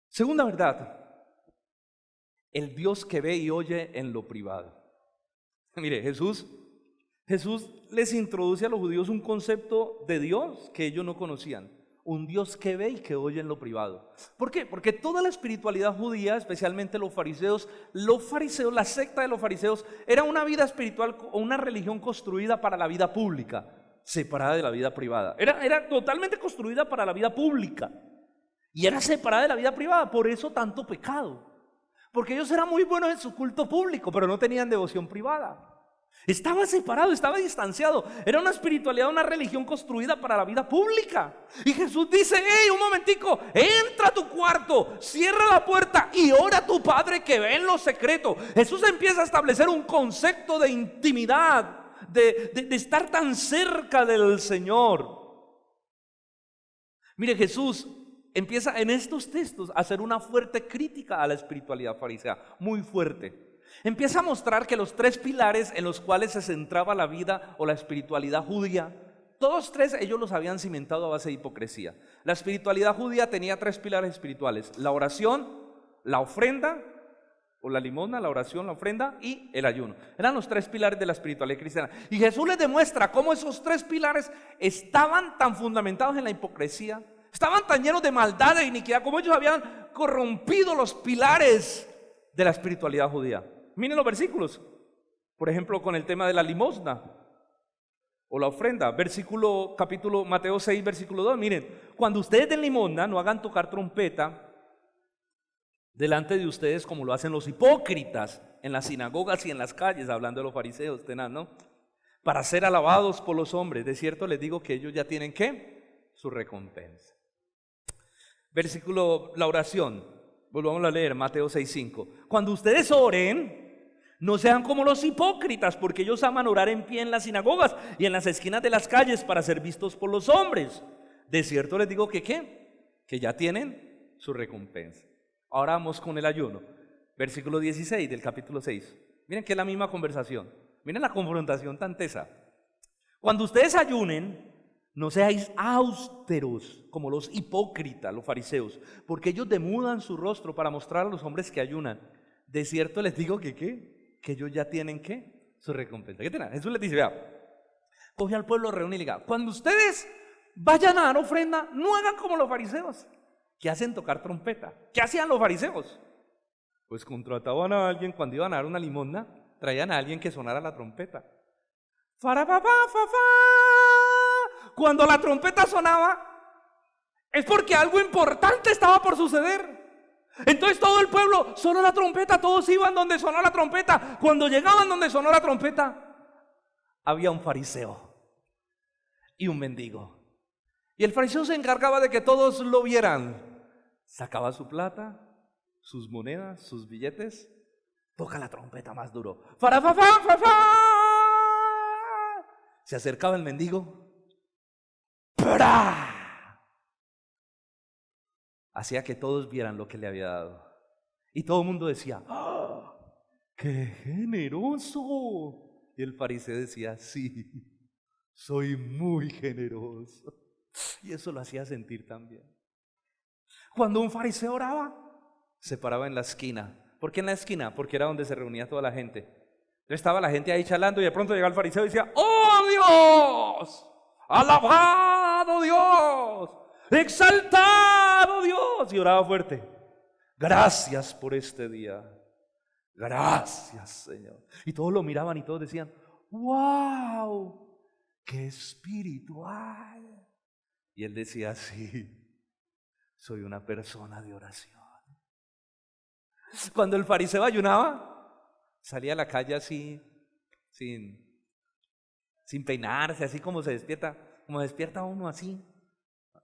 Segunda verdad, el Dios que ve y oye en lo privado. Mire, Jesús les introduce a los judíos un concepto de Dios que ellos no conocían. Un Dios que ve y que oye en lo privado. ¿Por qué? Porque toda la espiritualidad judía, especialmente los fariseos, la secta de los fariseos, era una vida espiritual o una religión construida para la vida pública, separada de la vida privada. Era totalmente construida para la vida pública y era separada de la vida privada. Por eso tanto pecado. Porque ellos eran muy buenos en su culto público, pero no tenían devoción privada. Estaba separado, estaba distanciado. Era una espiritualidad, una religión construida para la vida pública. Y Jesús dice: hey, un momentico, entra a tu cuarto, cierra la puerta y ora a tu Padre que ve en lo secreto. Jesús empieza a establecer un concepto de intimidad, de estar tan cerca del Señor. Mire, Jesús empieza en estos textos a hacer una fuerte crítica a la espiritualidad farisea, muy fuerte. Empieza a mostrar que los tres pilares en los cuales se centraba la vida o la espiritualidad judía, todos tres ellos los habían cimentado a base de hipocresía. La espiritualidad judía tenía tres pilares espirituales: la oración, la ofrenda o la limosna, la oración, la ofrenda y el ayuno. Eran los tres pilares de la espiritualidad cristiana. Y Jesús les demuestra cómo esos tres pilares estaban tan fundamentados en la hipocresía, estaban tan llenos de maldad e iniquidad, como ellos habían corrompido los pilares de la espiritualidad judía. Miren los versículos, por ejemplo, con el tema de la limosna o la ofrenda. Mateo 6, versículo 2. Miren: cuando ustedes den limosna, no hagan tocar trompeta delante de ustedes como lo hacen los hipócritas en las sinagogas y en las calles, hablando de los fariseos, tenaz, ¿no? Para ser alabados por los hombres. De cierto les digo que ellos ya tienen, ¿qué? Su recompensa. La oración. Volvamos a leer Mateo 6:5. Cuando ustedes oren, no sean como los hipócritas, porque ellos aman orar en pie en las sinagogas y en las esquinas de las calles para ser vistos por los hombres. De cierto les digo que ¿qué? Que ya tienen su recompensa. Ahora vamos con el ayuno. Versículo 16 del capítulo 6. Miren que es la misma conversación. Miren la confrontación tan tesa. Cuando ustedes ayunen, no seáis austeros como los hipócritas, los fariseos, porque ellos demudan su rostro para mostrar a los hombres que ayunan. De cierto les digo que ¿qué? Que ellos ya tienen ¿qué? Su recompensa. ¿Qué tienen? Jesús les dice: vea, coge al pueblo, reúne y diga: cuando ustedes vayan a dar ofrenda, no hagan como los fariseos, que hacen tocar trompeta. ¿Qué hacían los fariseos? Pues contrataban a alguien cuando iban a dar una limosna, traían a alguien que sonara la trompeta. Farapapá, fafá. Cuando la trompeta sonaba, es porque algo importante estaba por suceder. Entonces todo el pueblo sonó la trompeta, todos iban donde sonó la trompeta. Cuando llegaban donde sonó la trompeta, había un fariseo y un mendigo. Y el fariseo se encargaba de que todos lo vieran. Sacaba su plata, sus monedas, sus billetes, toca la trompeta más duro. ¡Farafafá, fafá! Se acercaba el mendigo. ¡Pra! Hacía que todos vieran lo que le había dado. Y todo el mundo decía: ¡ah! ¡Qué generoso! Y el fariseo decía: sí, soy muy generoso. Y eso lo hacía sentir también. Cuando un fariseo oraba, se paraba en la esquina. ¿Por qué en la esquina? Porque era donde se reunía toda la gente. Entonces estaba la gente ahí charlando y de pronto llegaba el fariseo y decía: ¡oh Dios! ¡Alabado Dios! ¡Exaltado Dios! Y oraba fuerte: gracias por este día. Gracias, Señor. Y todos lo miraban y todos decían: ¡wow! ¡Qué espiritual! Y él decía: sí, soy una persona de oración. Cuando el fariseo ayunaba, salía a la calle así, sin peinarse, así como se despierta uno así.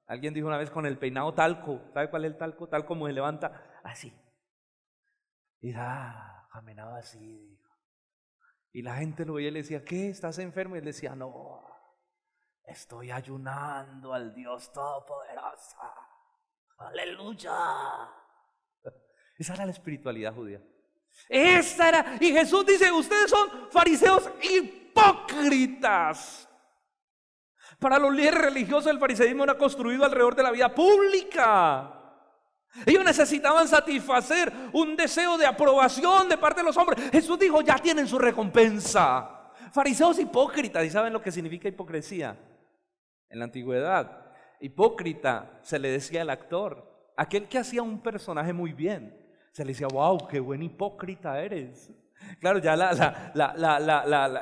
Alguien dijo una vez: con el peinado talco. ¿Sabe cuál es el talco? Tal como se levanta, así. Y caminaba así, dijo. Y la gente lo veía y le decía: ¿qué? ¿Estás enfermo? Y él decía: no, estoy ayunando al Dios Todopoderoso. ¡Aleluya! Esa era la espiritualidad judía. Esta era, y Jesús dice, ustedes son fariseos hipócritas. Para los líderes religiosos el fariseísmo era construido alrededor de la vida pública. Ellos necesitaban satisfacer un deseo de aprobación de parte de los hombres. Jesús dijo, ya tienen su recompensa. Fariseos hipócritas. ¿Y saben lo que significa hipocresía? En la antigüedad, hipócrita se le decía al actor, aquel que hacía un personaje muy bien. Se le decía, wow, qué buen hipócrita eres. Claro, ya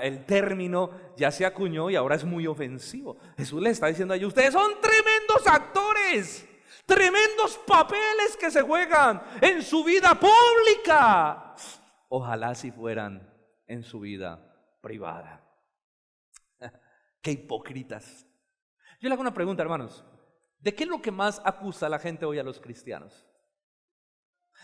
el término ya se acuñó y ahora es muy ofensivo. Jesús le está diciendo a ellos, ustedes son tremendos actores, tremendos papeles que se juegan en su vida pública. Ojalá si fueran en su vida privada. Qué hipócritas. Yo le hago una pregunta, hermanos. ¿De qué es lo que más acusa a la gente hoy a los cristianos?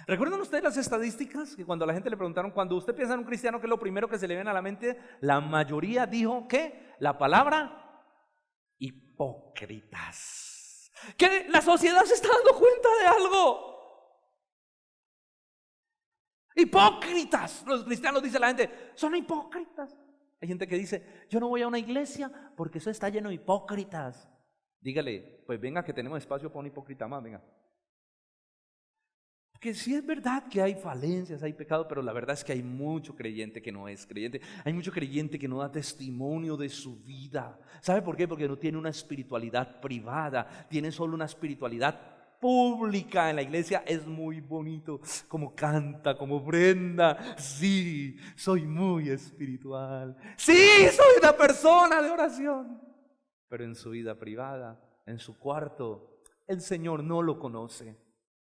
¿Recuerdan ustedes las estadísticas? Que cuando a la gente le preguntaron, cuando usted piensa en un cristiano, ¿qué es lo primero que se le viene a la mente? La mayoría dijo, ¿qué? La palabra hipócritas. Que la sociedad se está dando cuenta de algo. Hipócritas. Los cristianos, dice la gente, son hipócritas. Hay gente que dice, yo no voy a una iglesia porque eso está lleno de hipócritas. Dígale, pues venga que tenemos espacio para un hipócrita más, venga. Porque sí es verdad que hay falencias, hay pecado, pero la verdad es que hay mucho creyente que no es creyente. Hay mucho creyente que no da testimonio de su vida. ¿Sabe por qué? Porque no tiene una espiritualidad privada, tiene solo una espiritualidad pública. En la iglesia es muy bonito, como canta, como prenda. Sí, soy muy espiritual. Sí, soy una persona de oración. Pero en su vida privada, en su cuarto, el Señor no lo conoce.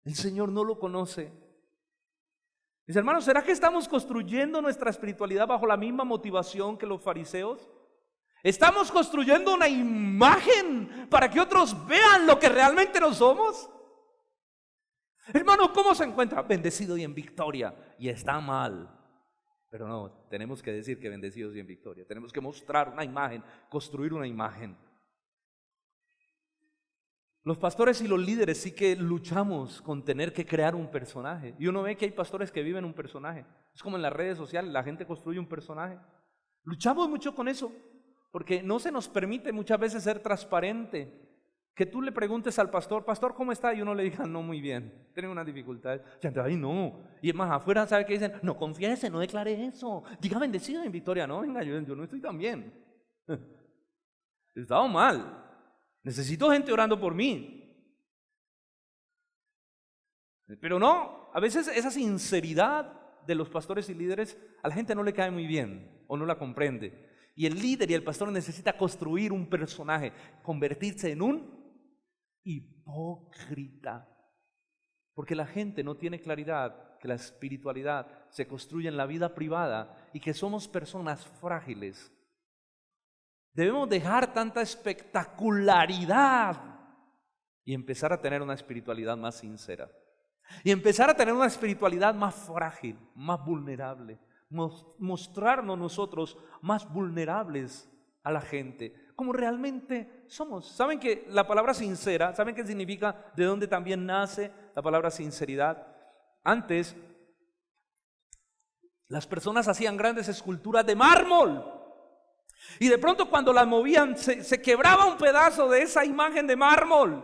El Señor no lo conoce. Mis hermanos, ¿será que estamos construyendo nuestra espiritualidad bajo la misma motivación que los fariseos? ¿Estamos construyendo una imagen para que otros vean lo que realmente no somos? Hermano, ¿cómo se encuentra? Bendecido y en victoria. Y está mal. Pero no, tenemos que decir que bendecidos y en victoria. Tenemos que mostrar una imagen, construir una imagen. Los pastores y los líderes sí que luchamos con tener que crear un personaje. Y uno ve que hay pastores que viven un personaje. Es como en las redes sociales, la gente construye un personaje. Luchamos mucho con eso, porque no se nos permite muchas veces ser transparente. Que tú le preguntes al pastor, pastor, ¿cómo está? Y uno le diga, no, muy bien, tiene unas dificultades. Gente, ay, no. Y es más, afuera, ¿sabe qué dicen? No confiese, no declare eso. Diga bendecido en victoria. No, venga, yo no estoy tan bien. He estado mal. Necesito gente orando por mí. Pero no, a veces esa sinceridad de los pastores y líderes a la gente no le cae muy bien o no la comprende. Y el líder y el pastor necesita construir un personaje, convertirse en un hipócrita. Porque la gente no tiene claridad que la espiritualidad se construye en la vida privada y que somos personas frágiles. Debemos dejar tanta espectacularidad y empezar a tener una espiritualidad más sincera. Y empezar a tener una espiritualidad más frágil, más vulnerable. Mostrarnos nosotros más vulnerables a la gente, como realmente somos. ¿Saben que la palabra sincera, saben qué significa? ¿De dónde también nace la palabra sinceridad? Antes, las personas hacían grandes esculturas de mármol. Y de pronto cuando las movían se quebraba un pedazo de esa imagen de mármol.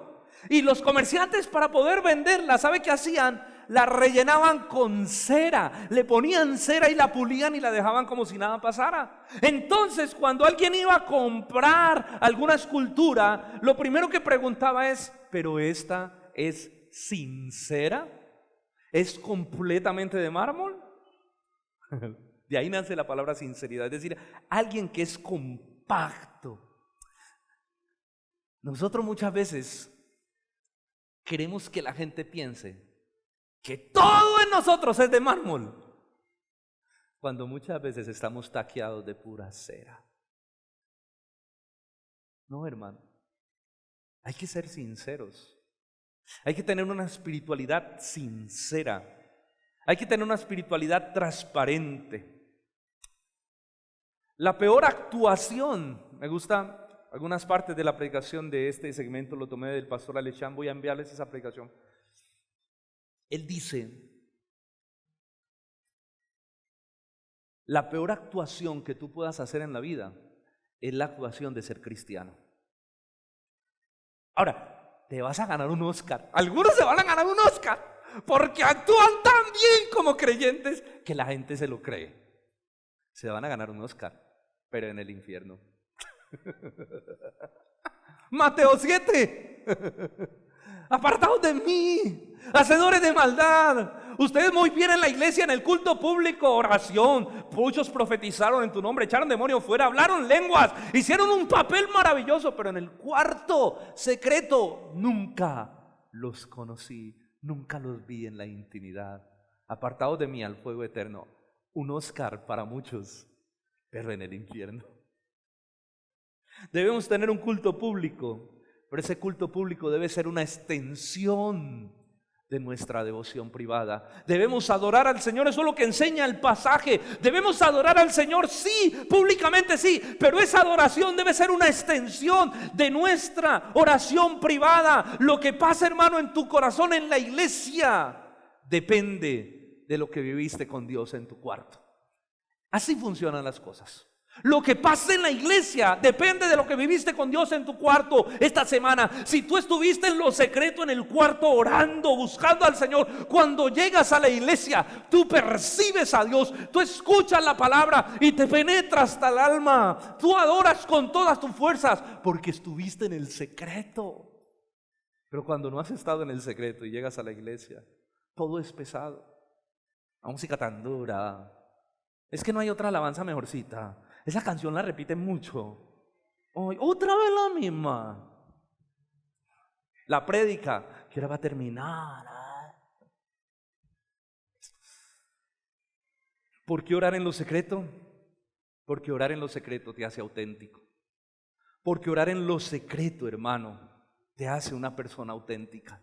Y los comerciantes, para poder venderla, ¿sabe qué hacían? La rellenaban con cera, le ponían cera y la pulían y la dejaban como si nada pasara. Entonces cuando alguien iba a comprar alguna escultura, lo primero que preguntaba es, ¿pero esta es sincera? ¿Es completamente de mármol? De ahí nace la palabra sinceridad, es decir, alguien que es compacto. Nosotros muchas veces queremos que la gente piense que todo en nosotros es de mármol, cuando muchas veces estamos taqueados de pura cera. No, hermano, hay que ser sinceros, hay que tener una espiritualidad sincera, hay que tener una espiritualidad transparente. La peor actuación, me gusta algunas partes de la predicación de este segmento, lo tomé del pastor Alechán, voy a enviarles esa predicación. Él dice, la peor actuación que tú puedas hacer en la vida es la actuación de ser cristiano. Ahora, te vas a ganar un Oscar. Algunos se van a ganar un Oscar porque actúan tan bien como creyentes que la gente se lo cree. Se van a ganar un Oscar, pero en el infierno. Mateo 7. Apartaos de mí, hacedores de maldad. Ustedes muy bien en la iglesia, en el culto público, oración. Muchos profetizaron en tu nombre, echaron demonios fuera, hablaron lenguas, hicieron un papel maravilloso, pero en el cuarto secreto nunca los conocí, nunca los vi en la intimidad. Apartados de mí al fuego eterno. Un Oscar para muchos, pero en el infierno. Debemos tener un culto público, pero ese culto público debe ser una extensión de nuestra devoción privada. Debemos adorar al Señor, eso es lo que enseña el pasaje. Debemos adorar al Señor, sí, públicamente sí, pero esa adoración debe ser una extensión de nuestra oración privada. Lo que pasa, hermano, en tu corazón en la iglesia depende de lo que viviste con Dios en tu cuarto. Así funcionan las cosas. Lo que pasa en la iglesia depende de lo que viviste con Dios en tu cuarto esta semana. Si tú estuviste en lo secreto, en el cuarto, orando, buscando al Señor, cuando llegas a la iglesia, tú percibes a Dios, tú escuchas la palabra y te penetra hasta el alma. Tú adoras con todas tus fuerzas porque estuviste en el secreto. Pero cuando no has estado en el secreto y llegas a la iglesia, todo es pesado. La música tan dura. Es que no hay otra alabanza mejorcita. Esa canción la repiten mucho. Otra vez la misma. La prédica, que ahora va a terminar. ¿Por qué orar en lo secreto? Porque orar en lo secreto te hace auténtico. Porque orar en lo secreto, hermano, te hace una persona auténtica.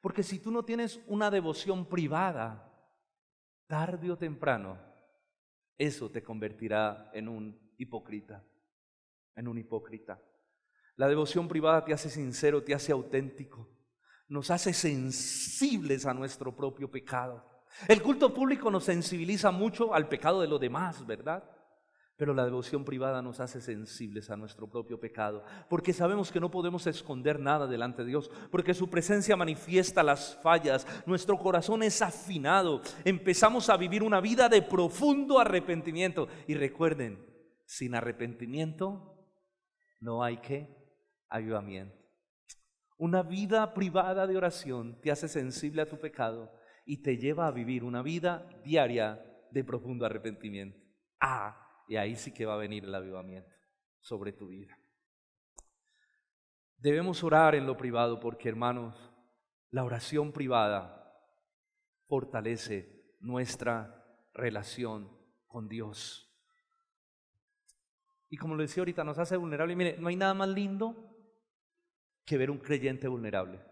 Porque si tú no tienes una devoción privada, tarde o temprano, eso te convertirá en un hipócrita, La devoción privada te hace sincero, te hace auténtico, nos hace sensibles a nuestro propio pecado. El culto público nos sensibiliza mucho al pecado de los demás, ¿verdad? Pero la devoción privada nos hace sensibles a nuestro propio pecado, porque sabemos que no podemos esconder nada delante de Dios, porque su presencia manifiesta las fallas, nuestro corazón es afinado, empezamos a vivir una vida de profundo arrepentimiento. Y recuerden, sin arrepentimiento no hay avivamiento. Una vida privada de oración te hace sensible a tu pecado y te lleva a vivir una vida diaria de profundo arrepentimiento. Y ahí sí que va a venir el avivamiento sobre tu vida. Debemos orar en lo privado porque, hermanos, la oración privada fortalece nuestra relación con Dios. Y como lo decía ahorita, nos hace vulnerables. Mire, no hay nada más lindo que ver un creyente vulnerable.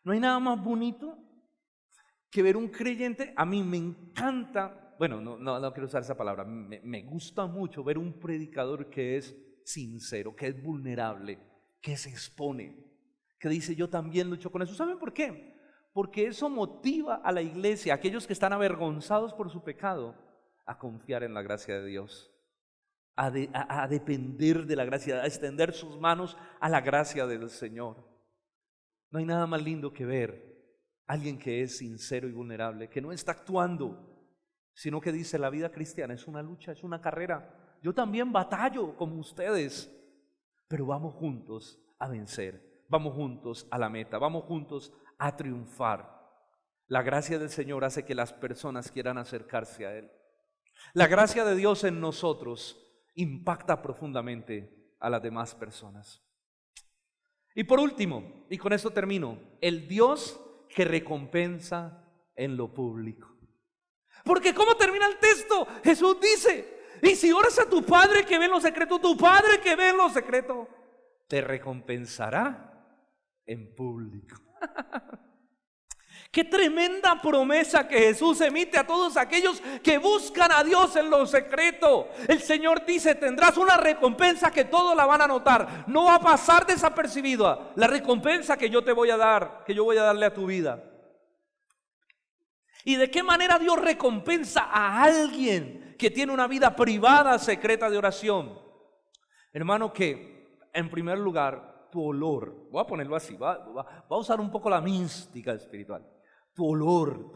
No hay nada más bonito que ver un creyente. A mí me encanta. Bueno, no quiero usar esa palabra. Me gusta mucho ver un predicador que es sincero, que es vulnerable, que se expone, que dice: yo también lucho con eso. ¿Saben por qué? Porque eso motiva a la iglesia, a aquellos que están avergonzados por su pecado, a confiar en la gracia de Dios, a depender de la gracia, a extender sus manos a la gracia del Señor. No hay nada más lindo que ver a alguien que es sincero y vulnerable, que no está actuando, sino que dice: la vida cristiana es una lucha, es una carrera. Yo también batallo como ustedes, pero vamos juntos a vencer, vamos juntos a la meta, vamos juntos a triunfar. La gracia del Señor hace que las personas quieran acercarse a Él. La gracia de Dios en nosotros impacta profundamente a las demás personas. Y por último, y con esto termino, el Dios que recompensa en lo público. Porque ¿cómo termina el texto? Jesús dice: y si oras a tu Padre que ve en lo secreto, tu Padre que ve en lo secreto te recompensará en público. Qué tremenda promesa que Jesús emite a todos aquellos que buscan a Dios en lo secreto. El Señor dice: tendrás una recompensa que todos la van a notar. No va a pasar desapercibida la recompensa que yo te voy a dar, que yo voy a darle a tu vida. ¿Y de qué manera Dios recompensa a alguien que tiene una vida privada, secreta de oración? Hermano, que en primer lugar, tu olor, voy a ponerlo así, va a usar un poco la mística espiritual. Tu olor,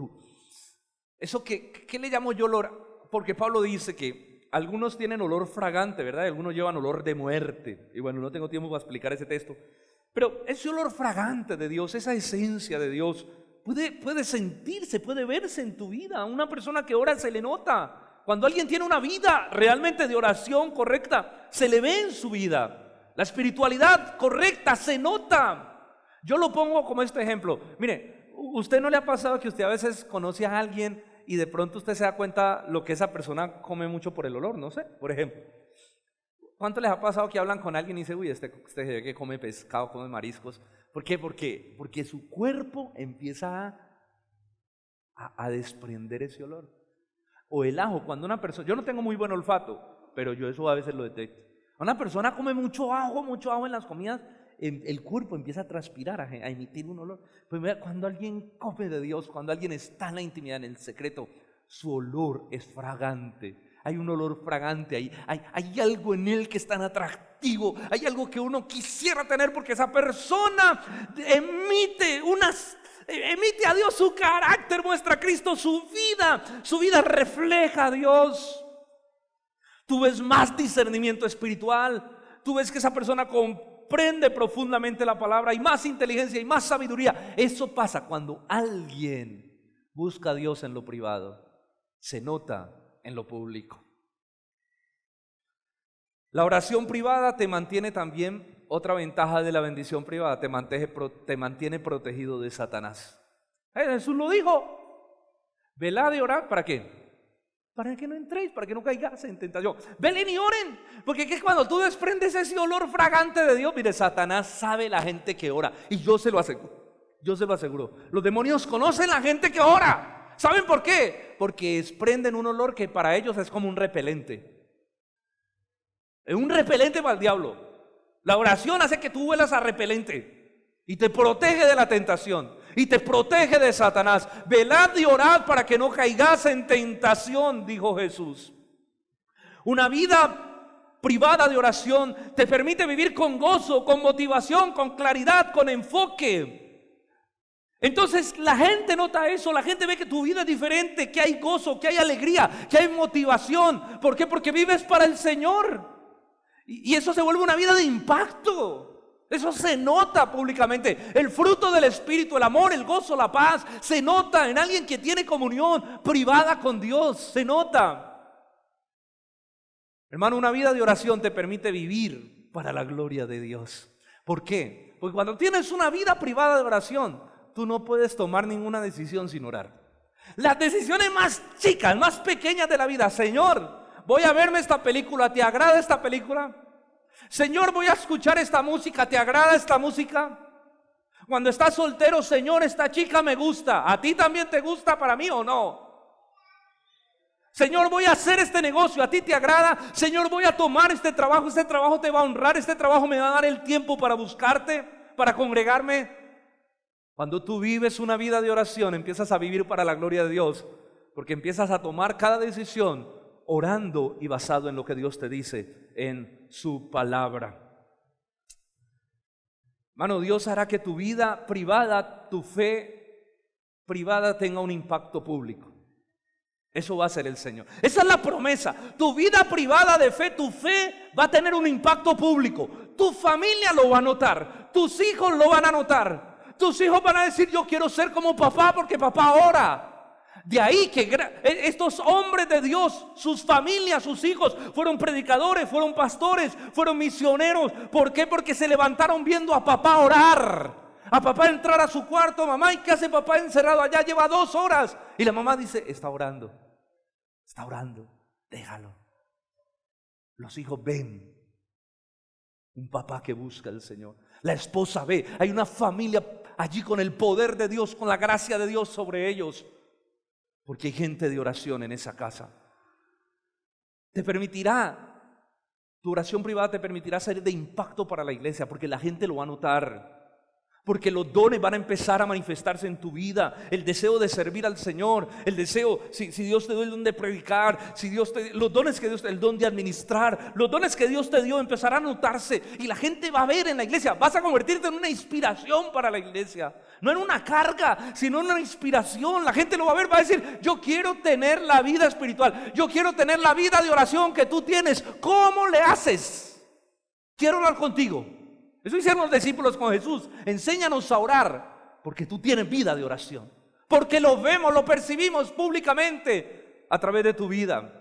eso ¿qué le llamo yo olor? Porque Pablo dice que algunos tienen olor fragante, ¿verdad? Y algunos llevan olor de muerte. Y bueno, no tengo tiempo para explicar ese texto. Pero ese olor fragante de Dios, esa esencia de Dios, puede sentirse, puede verse en tu vida. A una persona que ora se le nota. Cuando alguien tiene una vida realmente de oración correcta, se le ve en su vida. La espiritualidad correcta se nota. Yo lo pongo como este ejemplo. Mire, ¿usted no le ha pasado que usted a veces conoce a alguien y de pronto usted se da cuenta lo que esa persona come mucho por el olor? No sé, por ejemplo. ¿Cuánto les ha pasado que hablan con alguien y dicen, uy, este que come pescado, come mariscos? ¿Por qué? Porque su cuerpo empieza a desprender ese olor. O el ajo, cuando una persona, yo no tengo muy buen olfato, pero yo eso a veces lo detecto. Una persona come mucho ajo en las comidas, el cuerpo empieza a transpirar, a emitir un olor. Pues mira, cuando alguien come de Dios, cuando alguien está en la intimidad, en el secreto, su olor es fragante. Hay un olor fragante, hay algo en él que es tan atractivo, hay algo que uno quisiera tener porque esa persona emite a Dios su carácter, muestra a Cristo su vida refleja a Dios. Tú ves más discernimiento espiritual, tú ves que esa persona comprende profundamente la palabra, hay más inteligencia y más sabiduría. Eso pasa cuando alguien busca a Dios en lo privado, se nota en lo público. La oración privada te mantiene también, otra ventaja de la bendición privada, te mantiene protegido de Satanás. Jesús lo dijo, velad y orad, ¿para qué? Para que no entréis, para que no caigáis en tentación. Velen y oren, porque es que cuando tú desprendes ese olor fragante de Dios, mire, Satanás sabe la gente que ora, y yo se lo aseguro, los demonios conocen la gente que ora. ¿Saben por qué? Porque desprenden un olor que para ellos es como un repelente. Es un repelente para el diablo. La oración hace que tú huelas a repelente y te protege de la tentación y te protege de Satanás. Velad y orad para que no caigas en tentación, dijo Jesús. Una vida privada de oración te permite vivir con gozo, con motivación, con claridad, con enfoque. Entonces la gente nota eso, la gente ve que tu vida es diferente, que hay gozo, que hay alegría, que hay motivación. ¿Por qué? Porque vives para el Señor. Y eso se vuelve una vida de impacto. Eso se nota públicamente. El fruto del Espíritu, el amor, el gozo, la paz, se nota en alguien que tiene comunión privada con Dios. Se nota. Hermano, una vida de oración te permite vivir para la gloria de Dios. ¿Por qué? Porque cuando tienes una vida privada de oración, tú no puedes tomar ninguna decisión sin orar. Las decisiones más chicas, más pequeñas de la vida. Señor, voy a verme esta película, ¿te agrada esta película? Señor, voy a escuchar esta música, ¿te agrada esta música? Cuando estás soltero, Señor, esta chica me gusta, ¿a ti también te gusta para mí o no? Señor, voy a hacer este negocio, ¿a ti te agrada? Señor, voy a tomar este trabajo te va a honrar, este trabajo me va a dar el tiempo para buscarte, para congregarme. Cuando tú vives una vida de oración, empiezas a vivir para la gloria de Dios, porque empiezas a tomar cada decisión orando y basado en lo que Dios te dice en su palabra. Hermano, Dios hará que tu vida privada, tu fe privada tenga un impacto público. Eso va a hacer el Señor. Esa es la promesa. Tu vida privada de fe, tu fe va a tener un impacto público. Tu familia lo va a notar. Tus hijos lo van a notar. Tus hijos van a decir, yo quiero ser como papá porque papá ora. De ahí que estos hombres de Dios, sus familias, sus hijos, fueron predicadores, fueron pastores, fueron misioneros. ¿Por qué? Porque se levantaron viendo a papá orar. A papá entrar a su cuarto, mamá, ¿y qué hace papá encerrado allá? Lleva 2 horas. Y la mamá dice, está orando, déjalo. Los hijos ven un papá que busca al Señor. La esposa ve, hay una familia allí con el poder de Dios, con la gracia de Dios sobre ellos. Porque hay gente de oración en esa casa. Tu oración privada te permitirá ser de impacto para la iglesia, porque la gente lo va a notar. Porque los dones van a empezar a manifestarse en tu vida. El deseo de servir al Señor. El deseo, si Dios te dio el don de predicar, los dones que Dios te dio, el don de administrar, los dones que Dios te dio empezarán a notarse. Y la gente va a ver en la iglesia. Vas a convertirte en una inspiración para la iglesia. No en una carga, sino en una inspiración. La gente lo va a ver, va a decir: yo quiero tener la vida espiritual. Yo quiero tener la vida de oración que tú tienes. ¿Cómo le haces? Quiero hablar contigo. Eso hicieron los discípulos con Jesús. Enséñanos a orar, porque tú tienes vida de oración. Porque lo vemos, lo percibimos públicamente a través de tu vida.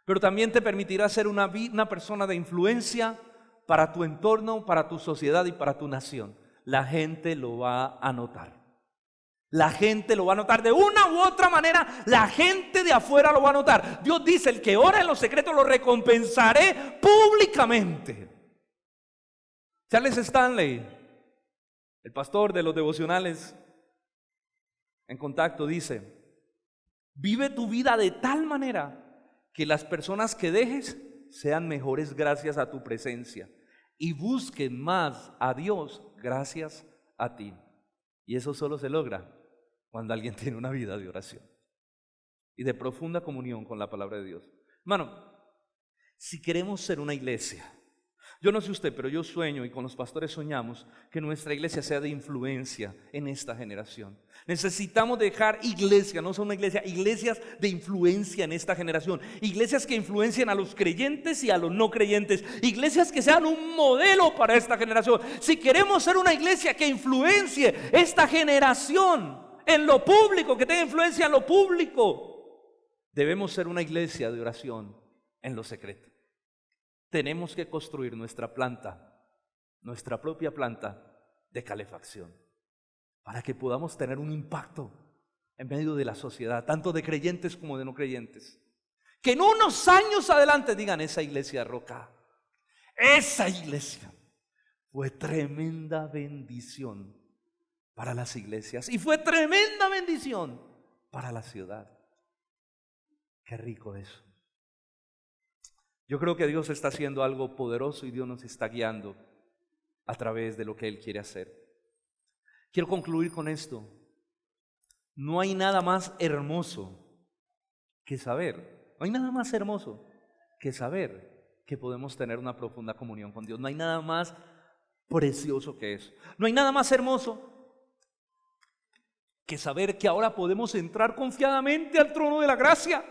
Pero también te permitirá ser una persona de influencia para tu entorno, para tu sociedad y para tu nación. La gente lo va a notar. La gente lo va a notar de una u otra manera. La gente de afuera lo va a notar. Dios dice: el que ora en los secretos lo recompensaré públicamente. Charles Stanley, el pastor de los devocionales En Contacto, dice: vive tu vida de tal manera que las personas que dejes sean mejores gracias a tu presencia y busquen más a Dios gracias a ti. Y eso solo se logra cuando alguien tiene una vida de oración y de profunda comunión con la palabra de Dios. Hermano, si queremos ser una iglesia, yo no sé usted, pero yo sueño, y con los pastores soñamos, que nuestra iglesia sea de influencia en esta generación. Necesitamos dejar iglesia, no solo una iglesia, iglesias de influencia en esta generación. Iglesias que influencien a los creyentes y a los no creyentes. Iglesias que sean un modelo para esta generación. Si queremos ser una iglesia que influencie esta generación en lo público, que tenga influencia en lo público, debemos ser una iglesia de oración en lo secreto. Tenemos que construir nuestra propia planta de calefacción, para que podamos tener un impacto en medio de la sociedad, tanto de creyentes como de no creyentes. Que en unos años adelante digan: esa iglesia Roca, esa iglesia fue tremenda bendición para las iglesias y fue tremenda bendición para la ciudad. Qué rico eso. Yo creo que Dios está haciendo algo poderoso y Dios nos está guiando a través de lo que Él quiere hacer. Quiero concluir con esto. No hay nada más hermoso que saber. No hay nada más hermoso que saber que podemos tener una profunda comunión con Dios. No hay nada más precioso que eso. No hay nada más hermoso que saber que ahora podemos entrar confiadamente al trono de la gracia.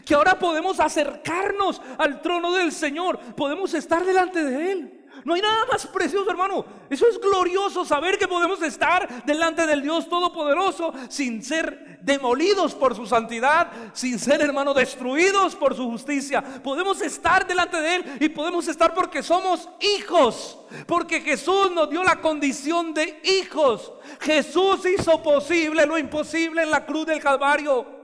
Que ahora podemos acercarnos al trono del Señor, podemos estar delante de Él. No hay nada más precioso, hermano. Eso es glorioso, saber que podemos estar delante del Dios Todopoderoso sin ser demolidos por su santidad, sin ser, hermano, destruidos por su justicia. Podemos estar delante de Él y podemos estar porque somos hijos, porque Jesús nos dio la condición de hijos. Jesús hizo posible lo imposible en la cruz del Calvario.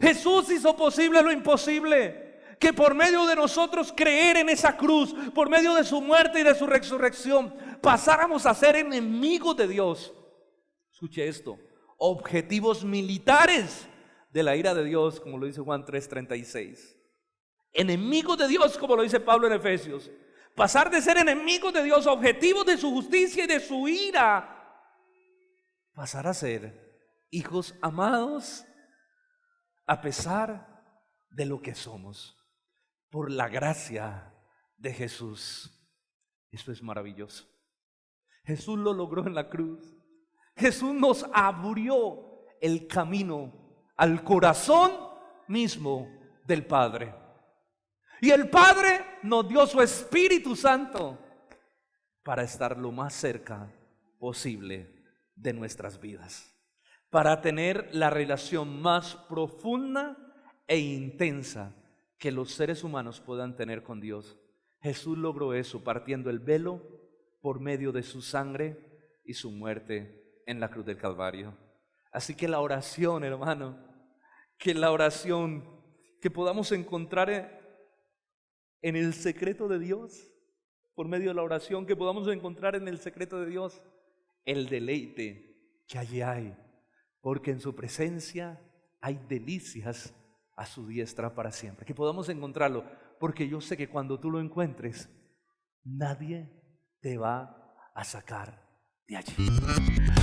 Jesús hizo posible lo imposible, que por medio de nosotros creer en esa cruz, por medio de su muerte y de su resurrección, pasáramos a ser enemigos de Dios. Escuche esto: objetivos militares de la ira de Dios, como lo dice Juan 3:36. Enemigos de Dios, como lo dice Pablo en Efesios. Pasar de ser enemigos de Dios, objetivos de su justicia y de su ira, pasar a ser hijos amados a pesar de lo que somos, por la gracia de Jesús. Esto es maravilloso. Jesús lo logró en la cruz. Jesús nos abrió el camino al corazón mismo del Padre. Y el Padre nos dio su Espíritu Santo para estar lo más cerca posible de nuestras vidas, para tener la relación más profunda e intensa que los seres humanos puedan tener con Dios. Jesús logró eso partiendo el velo por medio de su sangre y su muerte en la cruz del Calvario. Así que la oración, hermano, que podamos encontrar en el secreto de Dios, por medio de la oración, que podamos encontrar en el secreto de Dios el deleite que allí hay, porque en su presencia hay delicias a su diestra para siempre. Que podamos encontrarlo, porque yo sé que cuando tú lo encuentres, nadie te va a sacar de allí.